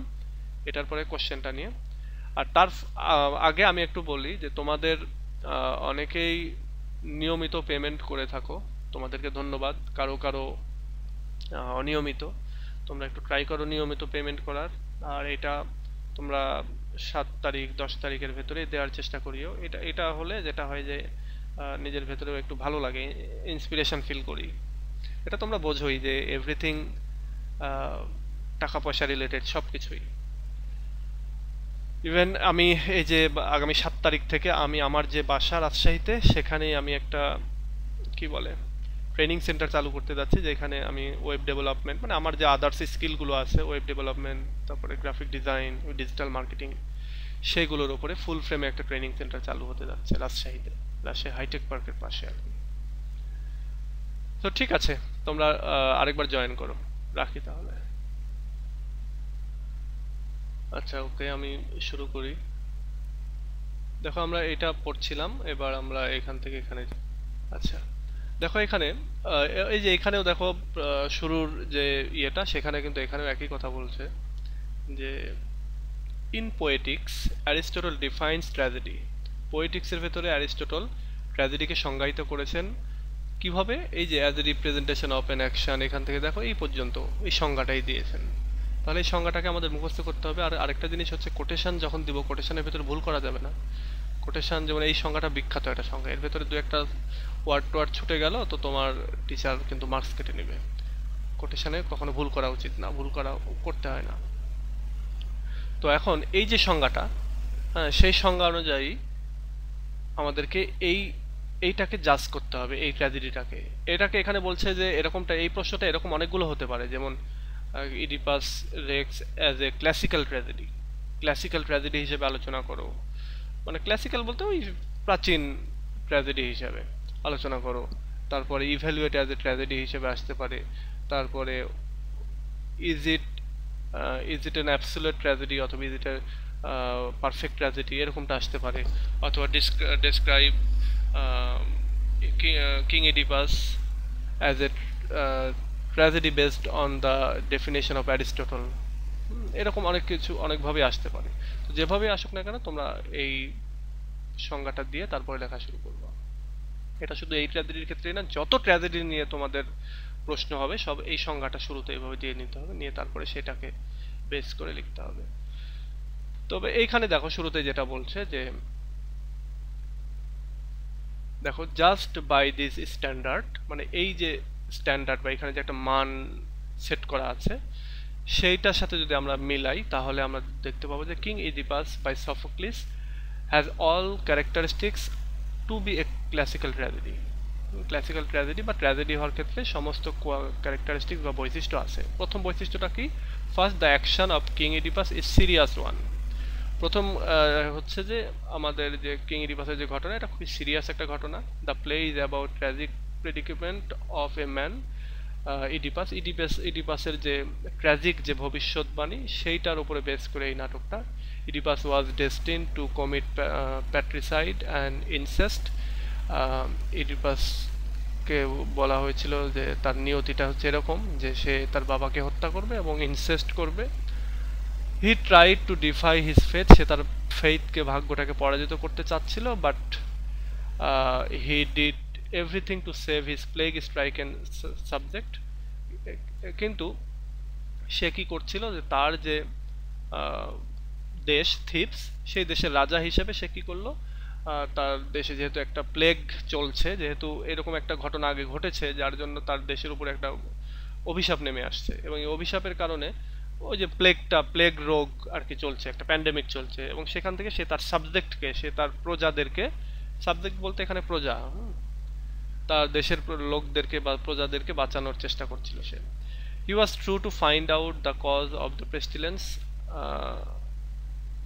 এটার পরে কোশ্চেনটা নিয়ে। আর তার আগে আমি একটু বলি যে তোমাদের অনেকেই নিয়মিত পেমেন্ট করে থাকো, তোমাদেরকে ধন্যবাদ। কারো কারো অনিয়মিত, তোমরা একটু ট্রাই করো নিয়মিত পেমেন্ট করার। আর এটা তোমরা 7 তারিখ 10 তারিখের ভেতরে দেওয়ার চেষ্টা করিও। এটা হলে যেটা হয় যে নিজের ভেতরেও একটু ভালো লাগে, ইন্সপিরেশন ফিল করি। এটা তোমরা বোঝোই যে এভরিথিং টাকা পয়সা রিলেটেড সব কিছুই। ইভেন আমি এই যে আগামী 7 তারিখ থেকে আমি আমার যে বাসা রাজশাহীতে, সেখানেই আমি একটা কি বলে ট্রেনিং সেন্টার চালু করতে যাচ্ছি, যেখানে আমি ওয়েব ডেভেলপমেন্ট, মানে আমার যে আদার্স স্কিলগুলো আছে, ওয়েব ডেভেলপমেন্ট, তারপরে গ্রাফিক ডিজাইন, ডিজিটাল মার্কেটিং, সেইগুলোর উপরে ফুল ফ্রেমে একটা ট্রেনিং সেন্টার চালু হতে যাচ্ছে রাজশাহীতে, রাজশাহী হাইটেক পার্কের পাশে আর কি। তো ঠিক আছে, তোমরা আরেকবার জয়েন করো, রাখি তাহলে। আচ্ছা, ওকে, আমি শুরু করি। দেখো আমরা এটা পড়ছিলাম, এবার আমরা এখান থেকে এখানে আচ্ছা দেখো এখানে এই যে এখানেও দেখো শুরুর যে ইয়েটা সেখানে কিন্তু এখানেও একই কথা বলছে যে in Poetics Aristotle defines tragedy. পোয়েটিক্সের ভেতরে অ্যারিস্টটল ট্র্যাজেডিকে সংজ্ঞায়িত করেছেন কিভাবে, এই যে as a representation of an action, এখান থেকে দেখো এই পর্যন্ত এই সংজ্ঞাটাই দিয়েছেন। তাহলে এই সংজ্ঞাটাকে আমাদের মুখস্থ করতে হবে। আর আরেকটা জিনিস হচ্ছে কোটেশন যখন দিব, কোটেশনের ভেতরে ভুল করা যাবে না। কোটেশন যেমন এই সংজ্ঞাটা বিখ্যাত একটা সংজ্ঞা, এর ভেতরে দু একটা ওয়ার্ড টোয়ার্ড ছুটে গেল তো তোমার টিচার কিন্তু মার্কস কেটে নেবে। কোটেশনে কখনো ভুল করা উচিত না, ভুল করতে হয় না। তো এখন এই যে সংজ্ঞাটা, হ্যাঁ সেই সংজ্ঞা অনুযায়ী আমাদেরকে এইটাকে জাজ করতে হবে, এই ট্র্যাজেডিটাকে। এটাকে এখানে বলছে যে এরকমটা, এই প্রশ্নটা এরকম অনেকগুলো হতে পারে, যেমন Oedipus Rex as a classical tragedy, classical tragedy হিসেবে আলোচনা করো, মানে ক্লাসিক্যাল বলতে ওই প্রাচীন ট্র্যাজেডি হিসেবে আলোচনা করো। তারপরে ইভ্যালুয়েট অ্যাজ এ ট্র্যাজেডি হিসেবে আসতে পারে। তারপরে is it an absolute tragedy অথবা is it a perfect tragedy, এরকমটা আসতে পারে। অথবা describe King Oedipus as a tragedy based on the definition of Aristotle. এরকম অনেক কিছু অনেকভাবে আসতে পারে। তো যেভাবে আসুক না কেন তোমরা এই সংজ্ঞাটা দিয়ে তারপরে লেখা শুরু করবো। এটা শুধু এই ট্র্যাজেডির ক্ষেত্রেই না, যত ট্র্যাজেডি নিয়ে তোমাদের প্রশ্ন হবে সব এই সংজ্ঞাটা শুরুতে এইভাবে দিয়ে নিতে হবে, নিয়ে তারপরে সেটাকে বেস করে লিখতে হবে। তবে এইখানে দেখো শুরুতে যেটা বলছে যে দেখো জাস্ট বাই দিস স্ট্যান্ডার্ড, মানে এই যে স্ট্যান্ডার্ড বা এখানে যে একটা মান সেট করা আছে সেইটার সাথে যদি আমরা মিলাই তাহলে আমরা দেখতে পাবো যে King Oedipus by Sophocles has all characteristics to be a classical tragedy. Classical tragedy বা ট্র্যাজেডি হওয়ার ক্ষেত্রে সমস্ত ক্যারেক্টারিস্টিক্স বা বৈশিষ্ট্য আছে। প্রথম বৈশিষ্ট্যটা কি? First, the action of king Oedipus is serious one. প্রথম হচ্ছে যে আমাদের যে কিং ইডিপাসের যে ঘটনা, এটা খুবই সিরিয়াস একটা ঘটনা। The play is about tragic predicament of a man ইডিপাসের যে ট্র্যাজিক যে ভবিষ্যৎবাণী সেইটার উপরে বেস করে এই নাটকটা। Oedipus was destine to commit patricide and incest. ইডিপাসকে বলা হয়েছিল যে তার নিয়তিটা হচ্ছে এরকম যে সে তার বাবাকে হত্যা করবে এবং ইনসেস্ট করবে। He tried to defy his faith, সে তার ফেইথকে ভাগ্যটাকে পরাজিত করতে চাচ্ছিল, but he did everything to save his plague stricken subject. কিন্তু সে কি করছিল যে তার যে দেশ থিপস, সেই দেশের রাজা হিসেবে সে কি করলো, তার দেশে যেহেতু একটা প্লেগ চলছে, যেহেতু এরকম একটা ঘটনা আগে ঘটেছে যার জন্য তার দেশের উপরে একটা অভিশাপ নেমে আসছে, এবং এই অভিশাপের কারণে ওই যে প্লেগ রোগ আর কি চলছে, একটা প্যান্ডেমিক চলছে, এবং সেখান থেকে সে তার সাবজেক্টকে, সে তার প্রজাদেরকে, সাবজেক্ট বলতে এখানে প্রজা, তার দেশের লোকদেরকে বা প্রজাদেরকে বাঁচানোর চেষ্টা করছিল সে। He was true to find out the cause of the pestilence,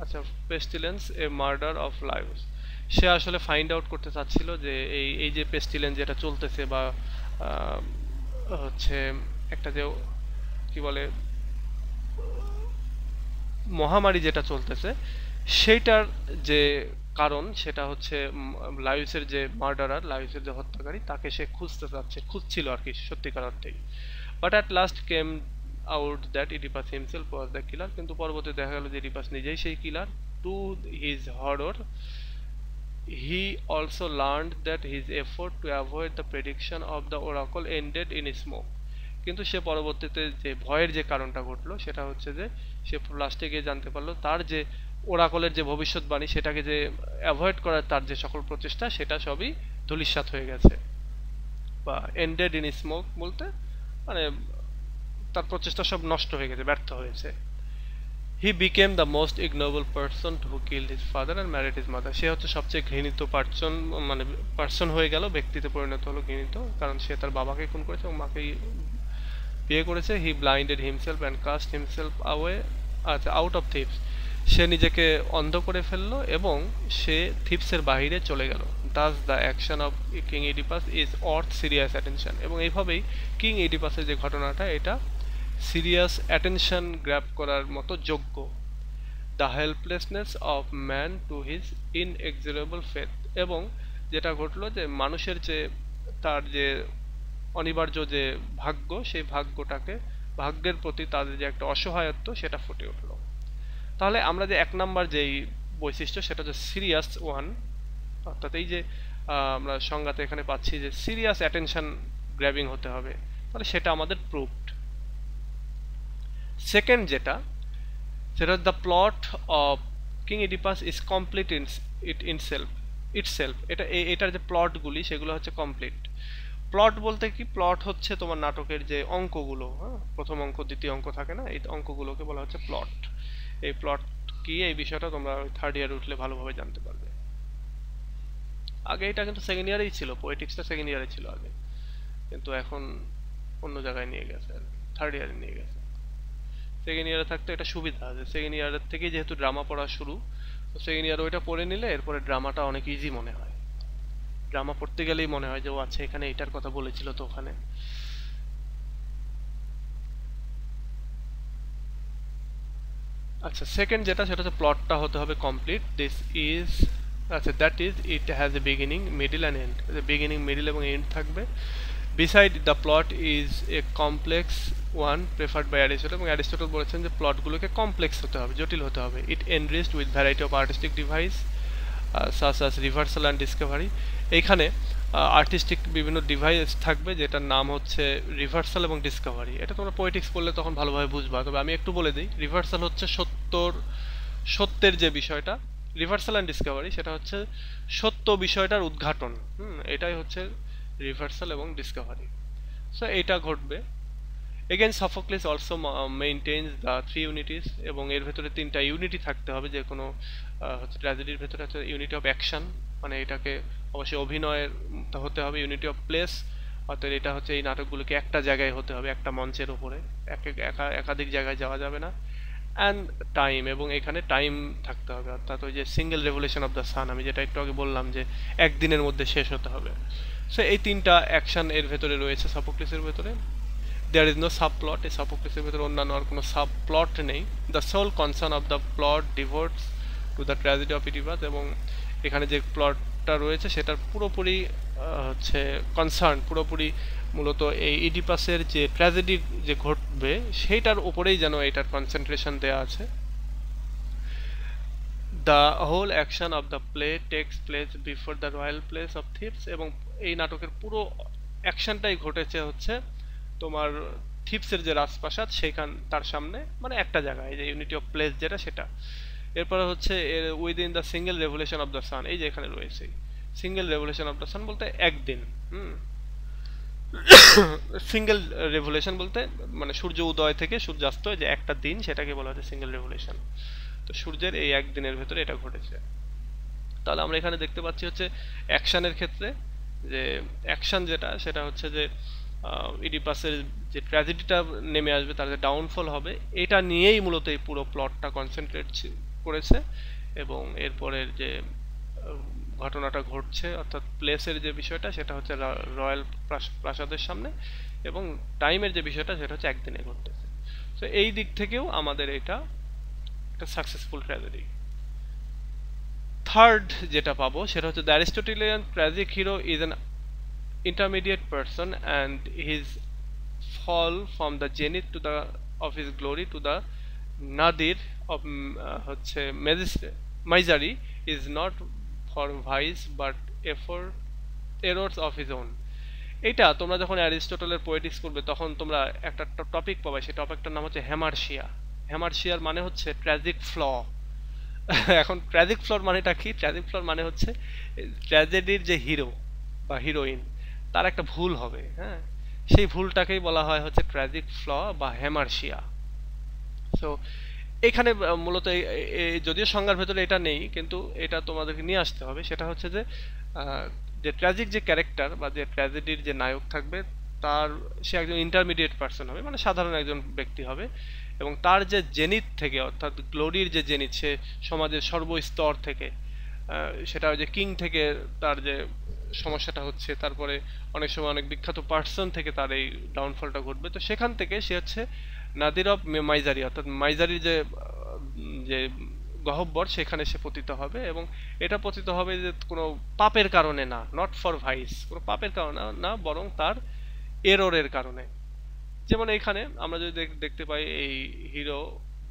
আচ্ছা pestilence a murder of lives. সে আসলে ফাইন্ড আউট করতে চাচ্ছিল যে এই যে পেস্টিলেন্স যেটা চলতেছে বা হচ্ছে একটা যে কি বলে মহামারী যেটা চলতেছে সেইটার যে কারণ, সেটা হচ্ছে লাইউসের যে মার্ডারার, লাইউসের যে হত্যাকারী, তাকে সে খুঁজছিল আর কি সত্যিকার অর্থেই। But at last came out that Oedipus himself was the killer. কিন্তু পরবর্তী দেখা গেল যে ইডিপাস নিজেই সেই killer. To his horror he also learned that his effort to avoid the prediction of the oracle ended in smoke. কিন্তু সে পরবর্তীতে যে ভয়ের যে কারণটা ঘটলো সেটা হচ্ছে যে সে লাস্টে গিয়ে জানতে পারলো তার যে ওরাকলের যে ভবিষ্যৎবাণী সেটাকে যে অ্যাভয়েড করার তার যে সকল প্রচেষ্টা সেটা সবই ধূলিসাৎ হয়ে গেছে। বা এন্ডেড ইন স্মোক বলতে মানে তার প্রচেষ্টা সব নষ্ট হয়ে গেছে, ব্যর্থ হয়েছে। He became the most ignoble person who killed his father and married his mother. সে হচ্ছে সবচেয়ে ঘৃণিত পার্সন হয়ে গেল, ব্যক্তিতে পরিণত হলো ঘৃণিত, কারণ সে তার বাবাকে খুন করেছে এবং মাকে বিয়ে করেছে। He blinded himself and cast himself away, আচ্ছা আউট অফ থিপস। সে নিজেকে অন্ধ করে ফেললো এবং সে থিপসের বাহিরে চলে গেল। Das the action of king Oedipus is worth serious attention. এবং এইভাবেই কিং ইডিপাসের যে ঘটনাটা এটা সিরিয়াস অ্যাটেনশন গ্র্যাব করার মতো যোগ্য। The helplessness of man to his inexorable faith. এবং যেটা ঘটলো যে মানুষের যে তার যে অনিবার্য যে ভাগ্য, সেই ভাগ্যের প্রতি তাদের যে একটা অসহায়ত্ব সেটা ফুটে উঠলো। তাহলে আমরা যে 1 নাম্বার যেই বৈশিষ্ট্য সেটা হচ্ছে সিরিয়াস ওয়ান, অর্থাৎ এই যে আমরা সংজ্ঞাতে এখানে পাচ্ছি যে সিরিয়াস অ্যাটেনশন গ্র্যাবিং হতে হবে, তাহলে সেটা আমাদের প্রুভড। সেকেন্ড যেটা, সেটা the plot of king Oedipus is complete itself. এটার যে প্লটগুলি সেগুলো হচ্ছে কমপ্লিট। প্লট বলতে কি, প্লট হচ্ছে তোমার নাটকের যে অঙ্কগুলো, হ্যাঁ, প্রথম অঙ্ক দ্বিতীয় অঙ্ক থাকে না, এই অঙ্কগুলোকে বলা হচ্ছে প্লট। এই প্লট কি, এই বিষয়টা তোমরা 3rd ইয়ারে উঠলে ভালোভাবে জানতে পারবে। আগে এটা কিন্তু 2nd ইয়ারেই ছিল, পোয়েটিক্সটা 2nd ইয়ারে ছিল আগে, কিন্তু এখন অন্য জায়গায় নিয়ে গেছে, 3rd ইয়ারে নিয়ে গেছে। 2nd ইয়ারে থাকতে এটা সুবিধা আছে, 2nd ইয়ারের থেকেই যেহেতু ড্রামা পড়া শুরু, তো 2nd ইয়ারে ওইটা পড়ে নিলে এরপরে ড্রামাটা অনেক ইজি মনে হয়। ড্রামা পড়তে গেলেই মনে হয় যে ও আচ্ছা এখানে এটার কথা বলেছিল তো ওখানে। আচ্ছা, সেকেন্ড যেটা সেটা হচ্ছে প্লটটা হতে হবে কমপ্লিট। দিস ইজ, আচ্ছা, that is it has a beginning, middle and end. Beginning, middle এবং এন্ড থাকবে। Beside the plot is a complex one preferred by Aristotle, এবং অ্যারিস্টটল বলেছেন যে প্লটগুলোকে কমপ্লেক্স হতে হবে, জটিল হতে হবে। It enriched with variety of artistic device such as reversal and discovery. এইখানে আর্টিস্টিক বিভিন্ন ডিভাইস থাকবে যেটার নাম হচ্ছে রিভার্সাল এবং ডিসকভারি। এটা তোমরা পোয়েটিক্স পড়লে তখন ভালোভাবে বুঝবা, তবে আমি একটু বলে দিই। রিভার্সাল হচ্ছে সত্যের যে বিষয়টা, রিভার্সাল অ্যান্ড ডিসকভারি সেটা হচ্ছে সত্য বিষয়টার উদ্ঘাটন। এটাই হচ্ছে রিভার্সাল এবং ডিসকভারি। সো এটা ঘটবে। Again Sophocles also maintains the 3 unities, এবং এর ভেতরে 3টা ইউনিটি থাকতে হবে। যে কোনো হচ্ছে ট্র্যাজেডির ভেতরে হচ্ছে ইউনিটি অফ অ্যাকশন, মানে এটাকে অবশ্যই অভিনয়ের হতে হবে। ইউনিটি অফ প্লেস, অর্থাৎ এটা হচ্ছে এই নাটকগুলোকে একটা জায়গায় হতে হবে, একটা মঞ্চের উপরে, একাধিক জায়গায় যাওয়া যাবে না। অ্যান্ড টাইম, এবং এখানে টাইম থাকতে হবে, অর্থাৎ ওই যে single revolution of the sun, আমি যেটা একটু আগে বললাম যে একদিনের মধ্যে শেষ হতে হবে। সো এই 3টা অ্যাকশন এর ভেতরে রয়েছে সফোক্লিসের ভেতরে। There is no sub plot, এই সফোক্লিসের ভেতরে অন্যান্য আর কোনো সাব প্লট নেই। The sole concern of the plot devotes to the tragedy of Oedipus, এবং এখানে যে প্লটটা রয়েছে সেটার পুরোপুরি হচ্ছে কনসার্ন, পুরোপুরি মূলত এই ইডিপাসের যে ট্র্যাজেডি যে ঘটবে সেইটার উপরেই যেন এটার কনসেন্ট্রেশন দেওয়া আছে। The whole action of the play takes place before the royal palace of Thebes, এবং এই নাটকের পুরো অ্যাকশনটাই ঘটেছে হচ্ছে তোমার থিপসের যে রাজপ্রাসাদ তার সামনে, মানে একটা জায়গায়, যে ইউনিটি অফ প্লেস যেটা সেটা। এরপরে হচ্ছে within the single revolution of the sun, এই যে এখানে রয়েছে single revolution of the sun বলতে একদিন, সিঙ্গেল রেভলিউশন বলতে মানে সূর্য উদয় থেকে সূর্যাস্ত, যে একটা দিন, সেটাকে বলা হচ্ছে সিঙ্গেল রেভলিউশন। তো সূর্যের এই একদিনের ভেতরে এটা ঘটেছে। তাহলে আমরা এখানে দেখতে পাচ্ছি হচ্ছে অ্যাকশনের ক্ষেত্রে যে অ্যাকশন যেটা সেটা হচ্ছে যে ইডিপাসের যে ট্র্যাজেডিটা নেমে আসবে, তার যে ডাউনফল হবে, এটা নিয়েই মূলত এই পুরো প্লটটা কনসেন্ট্রেট করেছে। এবং এরপরের যে ঘটনাটা ঘটছে, অর্থাৎ প্লেসের যে বিষয়টা সেটা হচ্ছে রয়্যাল প্রাসাদের সামনে, এবং টাইমের যে বিষয়টা সেটা হচ্ছে একদিনে ঘটতেছে। তো এই দিক থেকেও আমাদের এটা একটা সাকসেসফুল ট্র্যাজেডি। থার্ড যেটা পাবো সেটা হচ্ছে the Aristotelian tragic hero is an intermediate person, and his fall from the zenith to the of his glory to the nadir of হচ্ছে misery is not for vice but errors of his own। এটা তোমরা যখন অ্যারিস্টটলের Poetics করবে তখন তোমরা একটা topic পাবে, সেই টপিকটার নাম হচ্ছে হেমার্শিয়া। হেমার্শিয়ার মানে হচ্ছে ট্র্যাজিক ফ্ল। এখন ট্র্যাজিক ফ্লর মানেটা কি? ট্র্যাজিক ফ্লর মানে হচ্ছে ট্র্যাজেডির যে হিরো বা হিরোইন তার একটা ভুল হবে, হ্যাঁ, সেই ভুলটাকেই বলা হয় হচ্ছে ট্র্যাজিক ফ্ল বা হেমার্শিয়া। সো এখানে মূলত যদিও সংজ্ঞার ভেতরে এটা নেই, কিন্তু এটা তোমাদেরকে নিয়ে আসতে হবে। সেটা হচ্ছে যে ট্র্যাজিক যে ক্যারেক্টার বা যে ট্র্যাজেডির যে নায়ক থাকবে সে একজন ইন্টারমিডিয়েট পার্সন হবে, মানে সাধারণ একজন ব্যক্তি হবে, এবং তার যে জেনিত থেকে, অর্থাৎ গ্লোরির যে জেনিত, সে সমাজের সর্বস্তর থেকে, সেটা যে কিং থেকে তার যে সমস্যাটা হচ্ছে, তারপরে অনেক সময় অনেক বিখ্যাত পার্সন থেকে তার এই ডাউনফলটা ঘটবে। তো সেখান থেকে সে হচ্ছে নাদির অফ মাইজারি, অর্থাৎ মাইজারির যে গহ্বর, সেখানে সে পতিত হবে। এবং এটা পতিত হবে যে কোনো পাপের কারণে না, নট ফর ভাইস, কোনো পাপের কারণে না, বরং তার এররের কারণে। যেমন এখানে আমরা যদি দেখতে পাই এই hero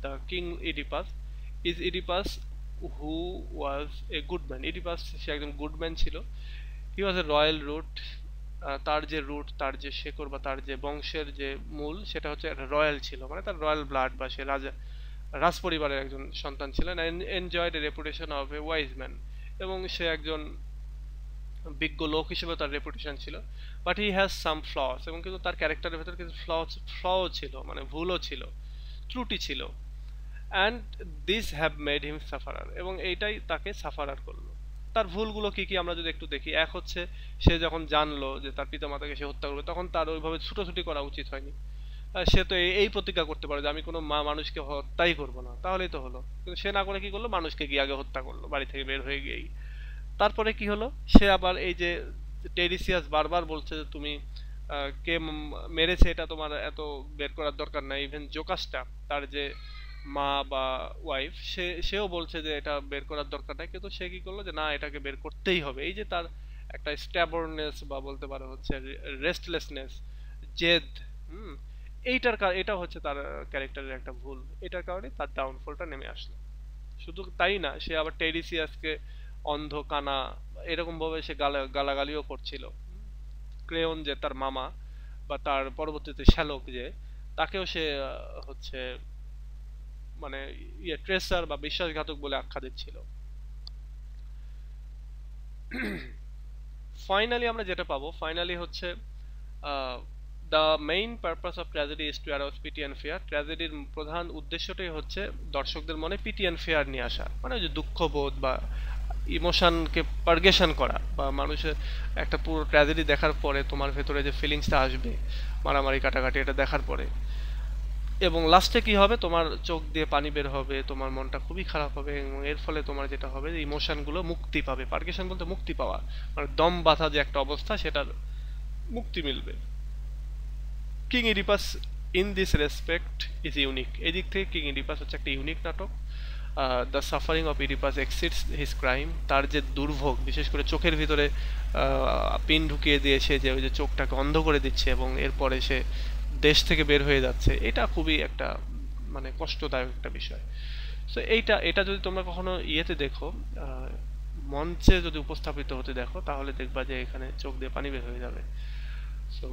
the King Oedipus is Oedipus who was a good man. Oedipus সে একজন গুড ম্যান ছিল। হি ওয়াজ এ রয়্যাল রুট, তার যে রুট, তার যে শেকড় বা তার যে বংশের যে মূল, সেটা হচ্ছে একটা রয়্যাল ছিল, মানে তার রয়্যাল ব্লাড, বা সে রাজা রাজ পরিবারের একজন সন্তান ছিলেন। Enjoyed a reputation of a wise man, এবং সে একজন বিজ্ঞ লোক হিসেবে তার রেপুটেশন ছিল। But he has some flaws, এবং কিন্তু তার ক্যারেক্টারের ভেতরে কিছু ফ্লও ছিল, মানে ভুলও ছিল, ত্রুটি ছিল। And this have made him sufferer, এবং এইটাই তাকে সাফারার করলো। তার ভুলগুলো কি কি আমরা যদি একটু দেখি। এক হচ্ছে, সে যখন জানলো যে তার পিতামাতাকে সে হত্যা করবে, তখন তার ওইভাবে ছুটোছুটি করা উচিত হয়নি। সে তো এই প্রতিজ্ঞা করতে পারে যে আমি কোনো মানুষকে হত্যাই করবো না, তাহলেই তো হলো। কিন্তু সে না করে কি করলো, মানুষকে গিয়ে আগে হত্যা করলো বাড়ি থেকে বের হয়ে গিয়েই। তারপরে কি হলো, সে আবার এই যে টেরিসিয়াস বারবার বলছে যে তুমি কে মেরেছে এটা তোমার এত বের করার দরকার নাই। ইভেন জোকাসটা, তার যে মা বা ওয়াইফ, সেও বলছে যে এটা বের করার দরকার নাই, কিন্তু সে কি করলো যে না, এটাকে বের করতেই হবে। এই যে তার একটা স্ট্যাবরনেস, বা বলতে পারো হচ্ছে রেস্টলেসনেস, জেদ, হুম, এটা হচ্ছে তার ক্যারেক্টারের একটা ভুল। এটার কারণে তার ডাউনফলটা নেমে আসলো। শুধু তাই না, সে আবার টেরিসিয়াসকে অন্ধ, কানা, এরকম ভাবে সে গালাগালিও করছিল। ক্রেয়ন যে তার মামা, বা তার পরবর্তীতে শ্যালক যে, তাকেও সে হচ্ছে মানে ট্রেসার বা বিশ্বাসঘাতক বলে আখ্যা দিচ্ছিল। ফাইনালি আমরা যেটা পাবো, ফাইনালি হচ্ছে the main purpose of tragedy is to arouse pity and fear. ট্র্যাজেডির প্রধান উদ্দেশ্যটাই হচ্ছে দর্শকদের মনে পিটি অ্যান্ড ফিয়ার নিয়ে আসা, মানে ওই যে দুঃখবোধ বা ইমোশনকে পারগেশন করা, বা মানুষের একটা পুরো ট্র্যাজেডি দেখার পরে তোমার ভেতরে যে ফিলিংসটা আসবে মারামারি কাটাকাটি এটা দেখার পরে, এবং লাস্টে কি হবে, তোমার চোখ দিয়ে পানি বের হবে, তোমার মনটা খুবই খারাপ হবে, এবং এর ফলে তোমার যেটা হবে যে ইমোশনগুলো মুক্তি পাবে। পারগেশন বলতে মুক্তি পাওয়া, মানে দম বাঁধা যে একটা অবস্থা, সেটার মুক্তি মিলবে। King Oedipus in this respect is unique. এই দিক থেকে কিং ইডিপাস হচ্ছে একটা ইউনিক নাটক। The suffering of Oedipus exceeds his crime. তার যে দুর্ভোগ, বিশেষ করে চোখের ভিতরে পিন ঢুকিয়ে দিয়ে সে যে ওই যে চোখটাকে অন্ধ করে দিচ্ছে, এবং এরপরে সে দেশ থেকে বের হয়ে যাচ্ছে, এটা খুবই একটা মানে কষ্টদায়ক একটা বিষয়। সো এটা যদি তোমরা কখনো ইয়েতে দেখো, মঞ্চে যদি উপস্থাপিত হতে দেখো, তাহলে দেখবা যে এখানে চোখ দিয়ে পানি বের হয়ে যাবে। সো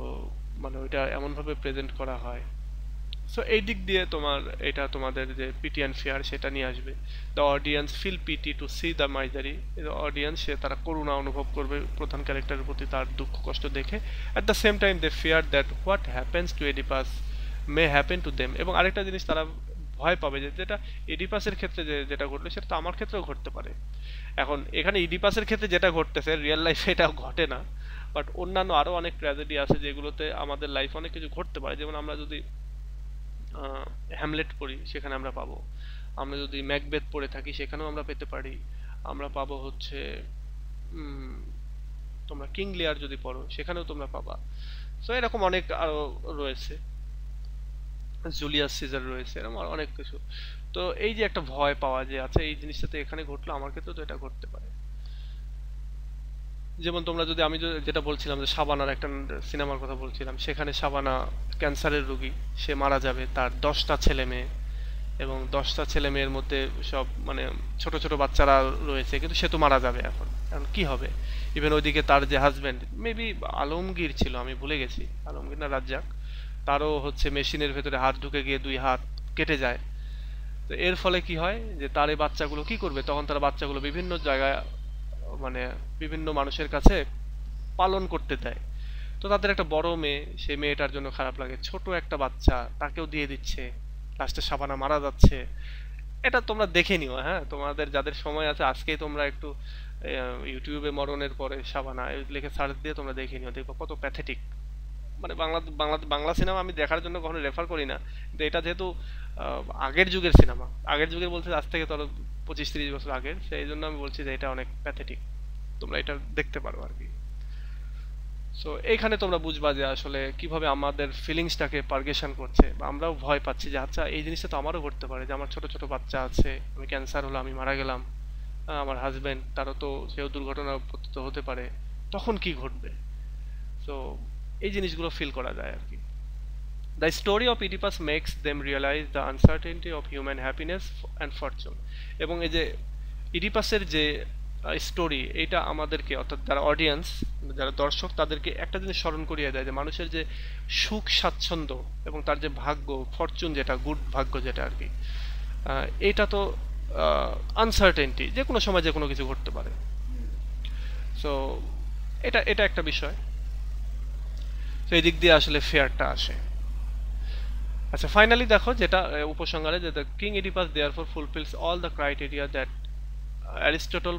মানে ওইটা এমনভাবে প্রেজেন্ট করা হয়। সো এই দিক দিয়ে এটা তোমাদের যে পিটি অ্যান্ড ফিয়ার সেটা নিয়ে আসবে। The audience feel pity to see the misery. Audience তারা করুণা অনুভব করবে প্রধান ক্যারেক্টারের প্রতি, তার দুঃখ কষ্ট দেখে। At the same time they fear that what happens to Oedipus may happen to them. এবং আরেকটা জিনিস তারা ভয় পাবে, যে যেটা এডিপাসের ক্ষেত্রে যেটা ঘটলো সেটা তো আমার ক্ষেত্রেও ঘটতে পারে। এখন এখানে ইডিপাসের ক্ষেত্রে যেটা ঘটতেছে রিয়েল লাইফে এটা ঘটে না, বাট অন্যান্য আরো অনেক ট্র্যাজেডি আছে যেগুলোতে আমাদের লাইফে অনেক কিছু ঘটতে পারে। যেমন আমরা যদি হ্যামলেট পড়ি, সেখানে আমরা পাবো। আমরা যদি ম্যাকবেথ পড়ে থাকি, সেখানেও আমরা পেতে পারি। আমরা পাবো হচ্ছে তোমরা কিং লিয়ার যদি পড়ো, সেখানেও তোমরা পাবা। সো এরকম অনেক আরো রয়েছে, জুলিয়াস সিজার রয়েছে, এরকম অনেক কিছু। তো এই যে একটা ভয় পাওয়া যে আচ্ছা এই জিনিসটা তো এখানে ঘটলো, আমার ক্ষেত্রেও তো এটা ঘটতে পারে। যেমন তোমরা যদি, আমি যেটা বলছিলাম যে শাবানার একটা সিনেমার কথা বলছিলাম, সেখানে শাবানা ক্যান্সারের রোগী, সে মারা যাবে, তার 10টা ছেলে মেয়ে, এবং 10টা ছেলে মেয়ের মধ্যে সব মানে ছোট ছোট বাচ্চারা রয়েছে, কিন্তু সে তো মারা যাবে। এখন এখন কি হবে? ইভেন ওইদিকে তার যে হাজবেন্ড, মেবি আলমগীর ছিল, আমি ভুলে গেছি, আলমগীর না রাজ্জাক, তারও হচ্ছে মেশিনের ভেতরে হাত ঢুকে গিয়ে 2 হাত কেটে যায়। তো এর ফলে কি হয় যে তার এই বাচ্চাগুলো কি করবে, তখন তার বাচ্চাগুলো বিভিন্ন জায়গায় মানে বিভিন্ন মানুষের কাছে পালন করতে দেয়। তো তাদের একটা বড় মেয়ে, সেই মেয়েটার জন্য খারাপ লাগে, ছোট একটা বাচ্চা তাকেও দিয়ে দিচ্ছে, লাস্টে শাবানা মারা যাচ্ছে। এটা তোমরা দেখে নিও, হ্যাঁ, তোমাদের যাদের সময় আছে আজকেই তোমরা একটু ইউটিউবে মরণের পরে শাবানা লিখে সার্চ দিয়ে তোমরা দেখে নিও, দেখো কত প্যাথেটিক। মানে বাংলা সিনেমা আমি দেখার জন্য কখনো রেফার করি না, কিন্তু এটা যেহেতু আগের যুগের সিনেমা, আগের যুগের বলতে আজ থেকে ধরো 25-30 বছর আগের, সেই জন্য আমি বলছি যে এটা অনেক প্যাথেটিক, তোমরা এটা দেখতে পারো আর কি। সো এইখানে তোমরা বুঝবা যে আসলে কিভাবে আমাদের ফিলিংসটাকে পারগেশন করছে, বা আমরাও ভয় পাচ্ছি যে আচ্ছা এই জিনিসটা তো আমারও ঘটতে পারে, যে আমার ছোট ছোট বাচ্চা আছে, আমি ক্যান্সার হলো, আমি মারা গেলাম, আমার হাজবেন্ড তারও তো সেও দুর্ঘটনায় পতিত হতে পারে, তখন কি ঘটবে। সো এই জিনিসগুলো ফিল করা যায় আর কি। The story of Oedipus makes them realize the uncertainty of human happiness and fortune. এবং এই যে ইডিপাসের যে স্টোরি, এইটা আমাদেরকে, অর্থাৎ যারা অডিয়েন্স, যারা দর্শক, তাদেরকে একটা জিনিস স্মরণ করিয়ে দেয় যে মানুষের যে সুখ স্বাচ্ছন্দ্য এবং তার যে ভাগ্য, ফরচুন যেটা, গুড ভাগ্য যেটা আর কি, এইটা তো আনসার্টেনটি, যে কোনো সময় যে কোনো কিছু ঘটতে পারে। সো এটা এটা একটা বিষয়। তো এই দিক দিয়ে আসলে ফেয়ারটা আসে। আচ্ছা, ফাইনালি দেখো যেটা উপসংহারে, যে the King Oedipus therefore fulfils all the criteria that Aristotle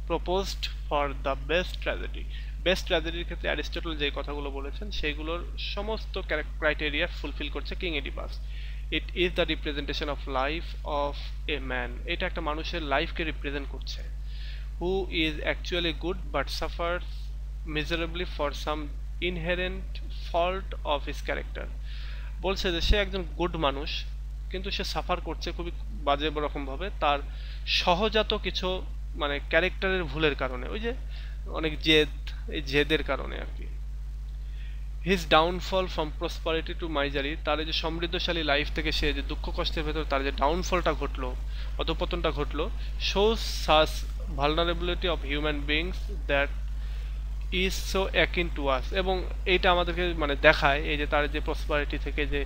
proposed for the best tragedy. Best ট্র্যাজেডির ক্ষেত্রে অ্যারিস্টটল যে কথাগুলো বলেছেন সেইগুলোর সমস্ত ক্রাইটেরিয়া ফুলফিল করছে King Oedipus. It is the representation of life of a man. এটা একটা মানুষের লাইফকে রিপ্রেজেন্ট করছে। Who is actually good but suffers miserably for some inherent fault of his character. বলছে যে সে একজন গুড মানুষ, কিন্তু সে সাফার করছে খুবই বাজে রকমভাবে তার সহজাত কিছু মানে ক্যারেক্টারের ভুলের কারণে, ওই যে অনেক জেদ, এই জেদের কারণে আর কি। His downfall from prosperity to misery, তার এই যে সমৃদ্ধশালী লাইফ থেকে সে যে দুঃখ কষ্টের ভেতর তার যে ডাউনফলটা ঘটলো, অধঃপতনটা ঘটলো, shows us vulnerability of human beings that is so akin to us. এবং এইটা আমাদেরকে মানে দেখায়, এই যে তার যে প্রসপারিটি থেকে যে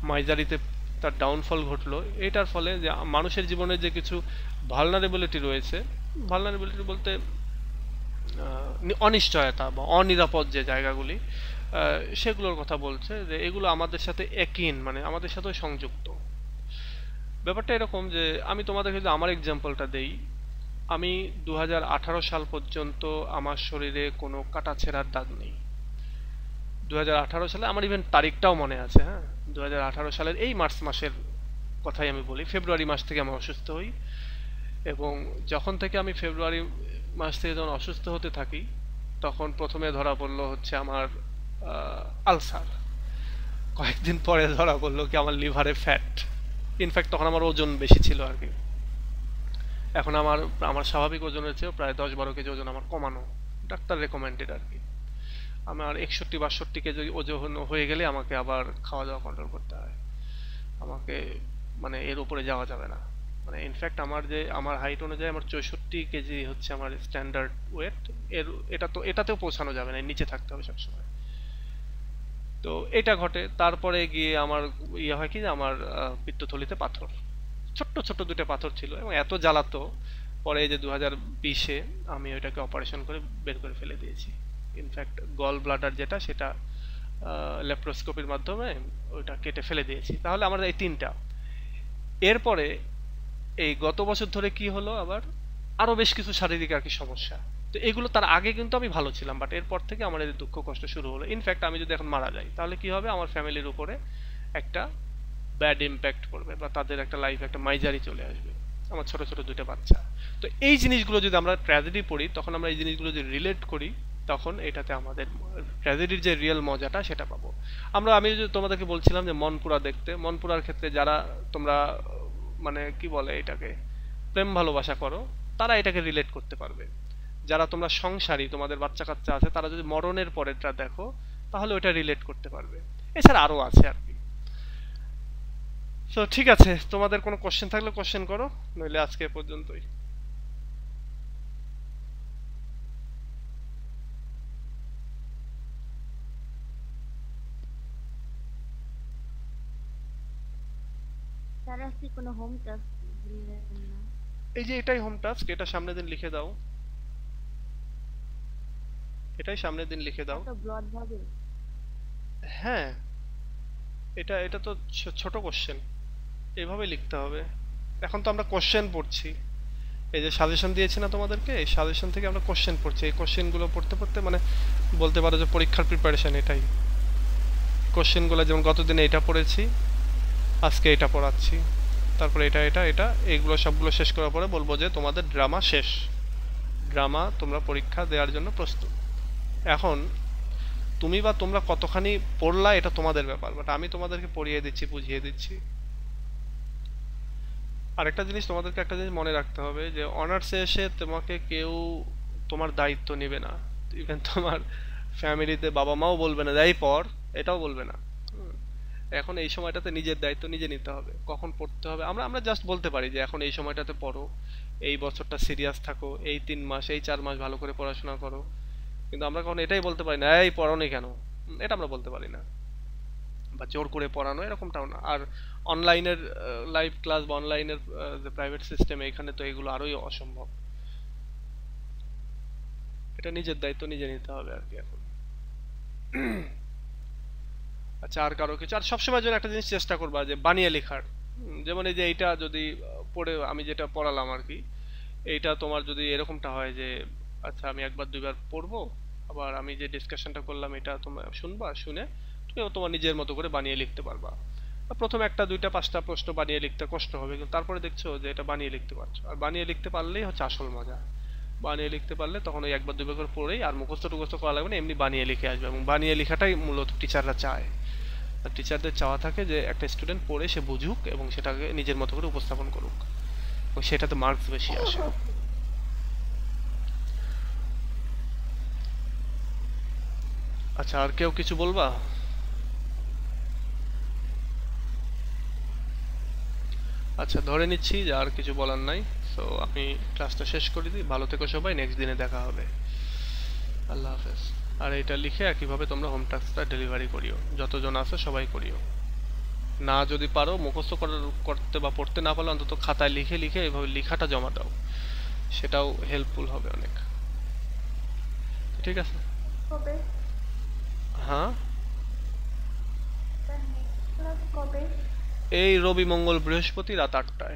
মাইজারিতে তার ডাউনফল ঘটলো, এটার ফলে যে মানুষের জীবনে যে কিছু ভালনারেবিলিটি রয়েছে, ভালনারেবিলিটি বলতে অনিশ্চয়তা বা অনিরাপদ যে জায়গাগুলি, সেগুলোর কথা বলছে, যে এগুলো আমাদের সাথে একিন, মানে আমাদের সাথে সংযুক্ত। ব্যাপারটা এরকম যে আমি তোমাদেরকে যদি আমার এক্সাম্পলটা দেই, আমি 2018 সাল পর্যন্ত আমার শরীরে কোনো কাটা ছেঁড়ার দাগ নেই। 2018 সালে আমার ইভেন তারিখটাও মনে আছে। হ্যাঁ, 2018 সালের এই মার্চ মাসের কথাই আমি বলি। ফেব্রুয়ারি মাস থেকে আমি অসুস্থ হই, এবং যখন থেকে আমি ফেব্রুয়ারি মাস থেকে যখন অসুস্থ হতে থাকি, তখন প্রথমে ধরা পড়লো হচ্ছে আমার আলসার। কয়েকদিন পরে ধরা পড়লো কি আমার লিভারে ফ্যাট। ইনফ্যাক্ট তখন আমার ওজন বেশি ছিল আর কি। এখন আমার আমার স্বাভাবিক ওজনের চেয়েও প্রায় 10-12 কেজি ওজন আমার কমানো, ডাক্তার রেকমেন্ডেড আর কি। আমার 61-62 কেজি ওজন হয়ে গেলে আমাকে আবার খাওয়া দাওয়া কন্ট্রোল করতে হয়, আমাকে মানে এর উপরে যাওয়া যাবে না। মানে ইনফ্যাক্ট আমার হাইট অনুযায়ী আমার 64 কেজি হচ্ছে আমার স্ট্যান্ডার্ড ওয়েট। এটাতেও পৌঁছানো যাবে না, নিচে থাকতে হবে সবসময়। তো এটা ঘটে। তারপরে গিয়ে আমার হয় কি, যে আমার পিত্তথলিতে পাথর, ছোট্ট ছোট্ট 2টা পাথর ছিল, এবং এত জ্বালাতো, পরে যে 2020-এ আমি ওইটাকে অপারেশন করে বের করে ফেলে দিয়েছি। ইনফ্যাক্ট গল ব্লাডার যেটা, সেটা ল্যাপ্রোস্কোপির মাধ্যমে ওইটা কেটে ফেলে দিয়েছি। তাহলে আমার এই 3টা। এরপরে এই গত বছর ধরে কি হলো, আবার আরো বেশ কিছু শারীরিক আর কি সমস্যা। তো এগুলো তার আগে কিন্তু আমি ভালো ছিলাম, বাট এরপর থেকে আমার এই দুঃখ কষ্ট শুরু হলো। ইনফ্যাক্ট আমি যদি এখন মারা যাই, তাহলে কি হবে, আমার ফ্যামিলির উপরে একটা ব্যাড ইম্প্যাক্ট পড়বে, বা তাদের একটা লাইফে একটা মাইজারি চলে আসবে, আমার ছোট ছোট 2টা বাচ্চা। তো এই জিনিসগুলো যদি আমরা ট্র্যাজেডি পড়ি, তখন আমরা এই জিনিসগুলো যদি রিলেট করি, তখন এটাতে আমাদের ট্র্যাজেডির যে রিয়েল মজাটা সেটা পাবো আমরা। আমি যদি তোমাদেরকে বলছিলাম যে মনপুরা দেখতে, মনপুরার ক্ষেত্রে যারা তোমরা মানে কি বলে এটাকে প্রেম ভালোবাসা করো, তারা এটাকে রিলেট করতে পারবে। যারা তোমরা সংসারী, তোমাদের বাচ্চা কাচ্চা আছে, তারা যদি মরণের পরেরটা দেখো, তাহলে ওটা রিলেট করতে পারবে। এছাড়া আরো আছে আর কি। তো ঠিক আছে, তোমাদের কোনো কোশ্চেন থাকলে কোশ্চেন করো, নইলে আজকে এ পর্যন্তই। স্যার আজকে কোনো হোম টাস্ক দিলেন না? এই যে এটাই হোম টাস্ক, এটা সামনের দিন লিখে দাও, এটাই সামনের দিন লিখে দাও। এত ব্রড ভাবে? হ্যাঁ, এটা তো ছোট কোশ্চেন, এইভাবে লিখতে হবে। এখন তো আমরা কোশ্চেন পড়ছি, এই যে সাজেশন দিয়েছি না তোমাদেরকে, এই সাজেশন থেকে আমরা কোশ্চেন পড়ছি। এই কোশ্চেনগুলো পড়তে পড়তে মানে বলতে পারো যে পরীক্ষার প্রিপারেশন এটাই। কোশ্চেনগুলো যেমন গতদিনে এটা পড়েছি, আজকে এটা পড়াচ্ছি, তারপরে এটা এটা এটা এইগুলো সবগুলো শেষ করার পরে বলবো যে তোমাদের ড্রামা শেষ, ড্রামা তোমরা পরীক্ষা দেওয়ার জন্য প্রস্তুত। এখন তুমি বা তোমরা কতখানি পড়লা এটা তোমাদের ব্যাপার, বাট আমি তোমাদেরকে পড়িয়ে দিচ্ছি, বুঝিয়ে দিচ্ছি। আরেকটা জিনিস তোমাদেরকে একটা জিনিস মনে রাখতে হবে যে অনার্সে এসে তোমাকে কেউ তোমার দায়িত্ব নেবে না। ইভেন তোমার ফ্যামিলিতে বাবা মাও বলবে না যাই পড়, এটাও বলবে না। হুম। এখন এই সময়টাতে নিজের দায়িত্ব নিজে নিতে হবে, কখন পড়তে হবে। আমরা আমরা জাস্ট বলতে পারি যে এখন এই সময়টাতে পড়ো, এই বছরটা সিরিয়াস থাকো, এই 3 মাস এই 4 মাস ভালো করে পড়াশোনা করো। কিন্তু আমরা কখন এটাই বলতে পারি না এই পড়োনি কেন, এটা আমরা বলতে পারি না। বা জোর করে পড়ানো এরকমটাও না। আর অনলাইনের লাইভ ক্লাস বা অনলাইনের যে প্রাইভেট সিস্টেম, এখানে তো এগুলো আরোই অসম্ভব। এটা নিজের দায়িত্ব নিজে নিতে হবে আর কি এখন। আচ্ছা, আর কারো কিছু? আর সবসময় জন্য একটা জিনিস চেষ্টা করবা যে বানিয়ে লেখার। যেমন এই যে এইটা যদি পড়ে আমি যেটা পড়ালাম আর কি, এইটা তোমার যদি এরকমটা হয় যে আচ্ছা আমি একবার দুইবার পড়বো, আবার আমি যে ডিসকাশনটা করলাম এটা তোমরা শুনবা, শুনে তুমিও তোমার নিজের মতো করে বানিয়ে লিখতে পারবা। আর প্রথম একটা দুইটা পাঁচটা প্রশ্ন বানিয়ে লিখতে কষ্ট হবে, কিন্তু তারপরে দেখছো যে এটা বানিয়ে লিখতে পারছো। আর বানিয়ে লিখতে পারলেই হচ্ছে আসল মজা। বানিয়ে লিখতে পারলে তখন ওই একবার দুইবার করে পড়েই আর মুখস্থ টুখস্থ করা লাগবে না, এমনি বানিয়ে লিখে আসবে। এবং বানিয়ে লেখাটাই মূলত টিচাররা চায়। আর টিচারদের চাওয়া থাকে যে একটা স্টুডেন্ট পড়ে সে বুঝুক এবং সেটাকে নিজের মতো করে উপস্থাপন করুক, এবং সেটাতে মার্কস বেশি আসে। আচ্ছা, আর কেউ কিছু বলবা? আচ্ছা, ধরে নিচ্ছি যে আর কিছু বলার নাই। সো আমি ক্লাসটা শেষ করে দিই। ভালো থেকো সবাই, নেক্সট দিনে দেখা হবে। আল্লাহ হাফেজ। আর এটা লিখে একইভাবে তোমরা হোম টাস্কটা ডেলিভারি করিও, যতজন আছে সবাই করিও। না যদি পারো মুখস্থ করতে বা পড়তে না পারলে অন্তত খাতায় লিখে লিখে এভাবে লেখাটা জমা দাও, সেটাও হেল্পফুল হবে অনেক। ঠিক আছে? কবে? হ্যাঁ, নেক্সট ক্লাস কবে? এই রবি মঙ্গল বৃহস্পতি রাত 8টায়।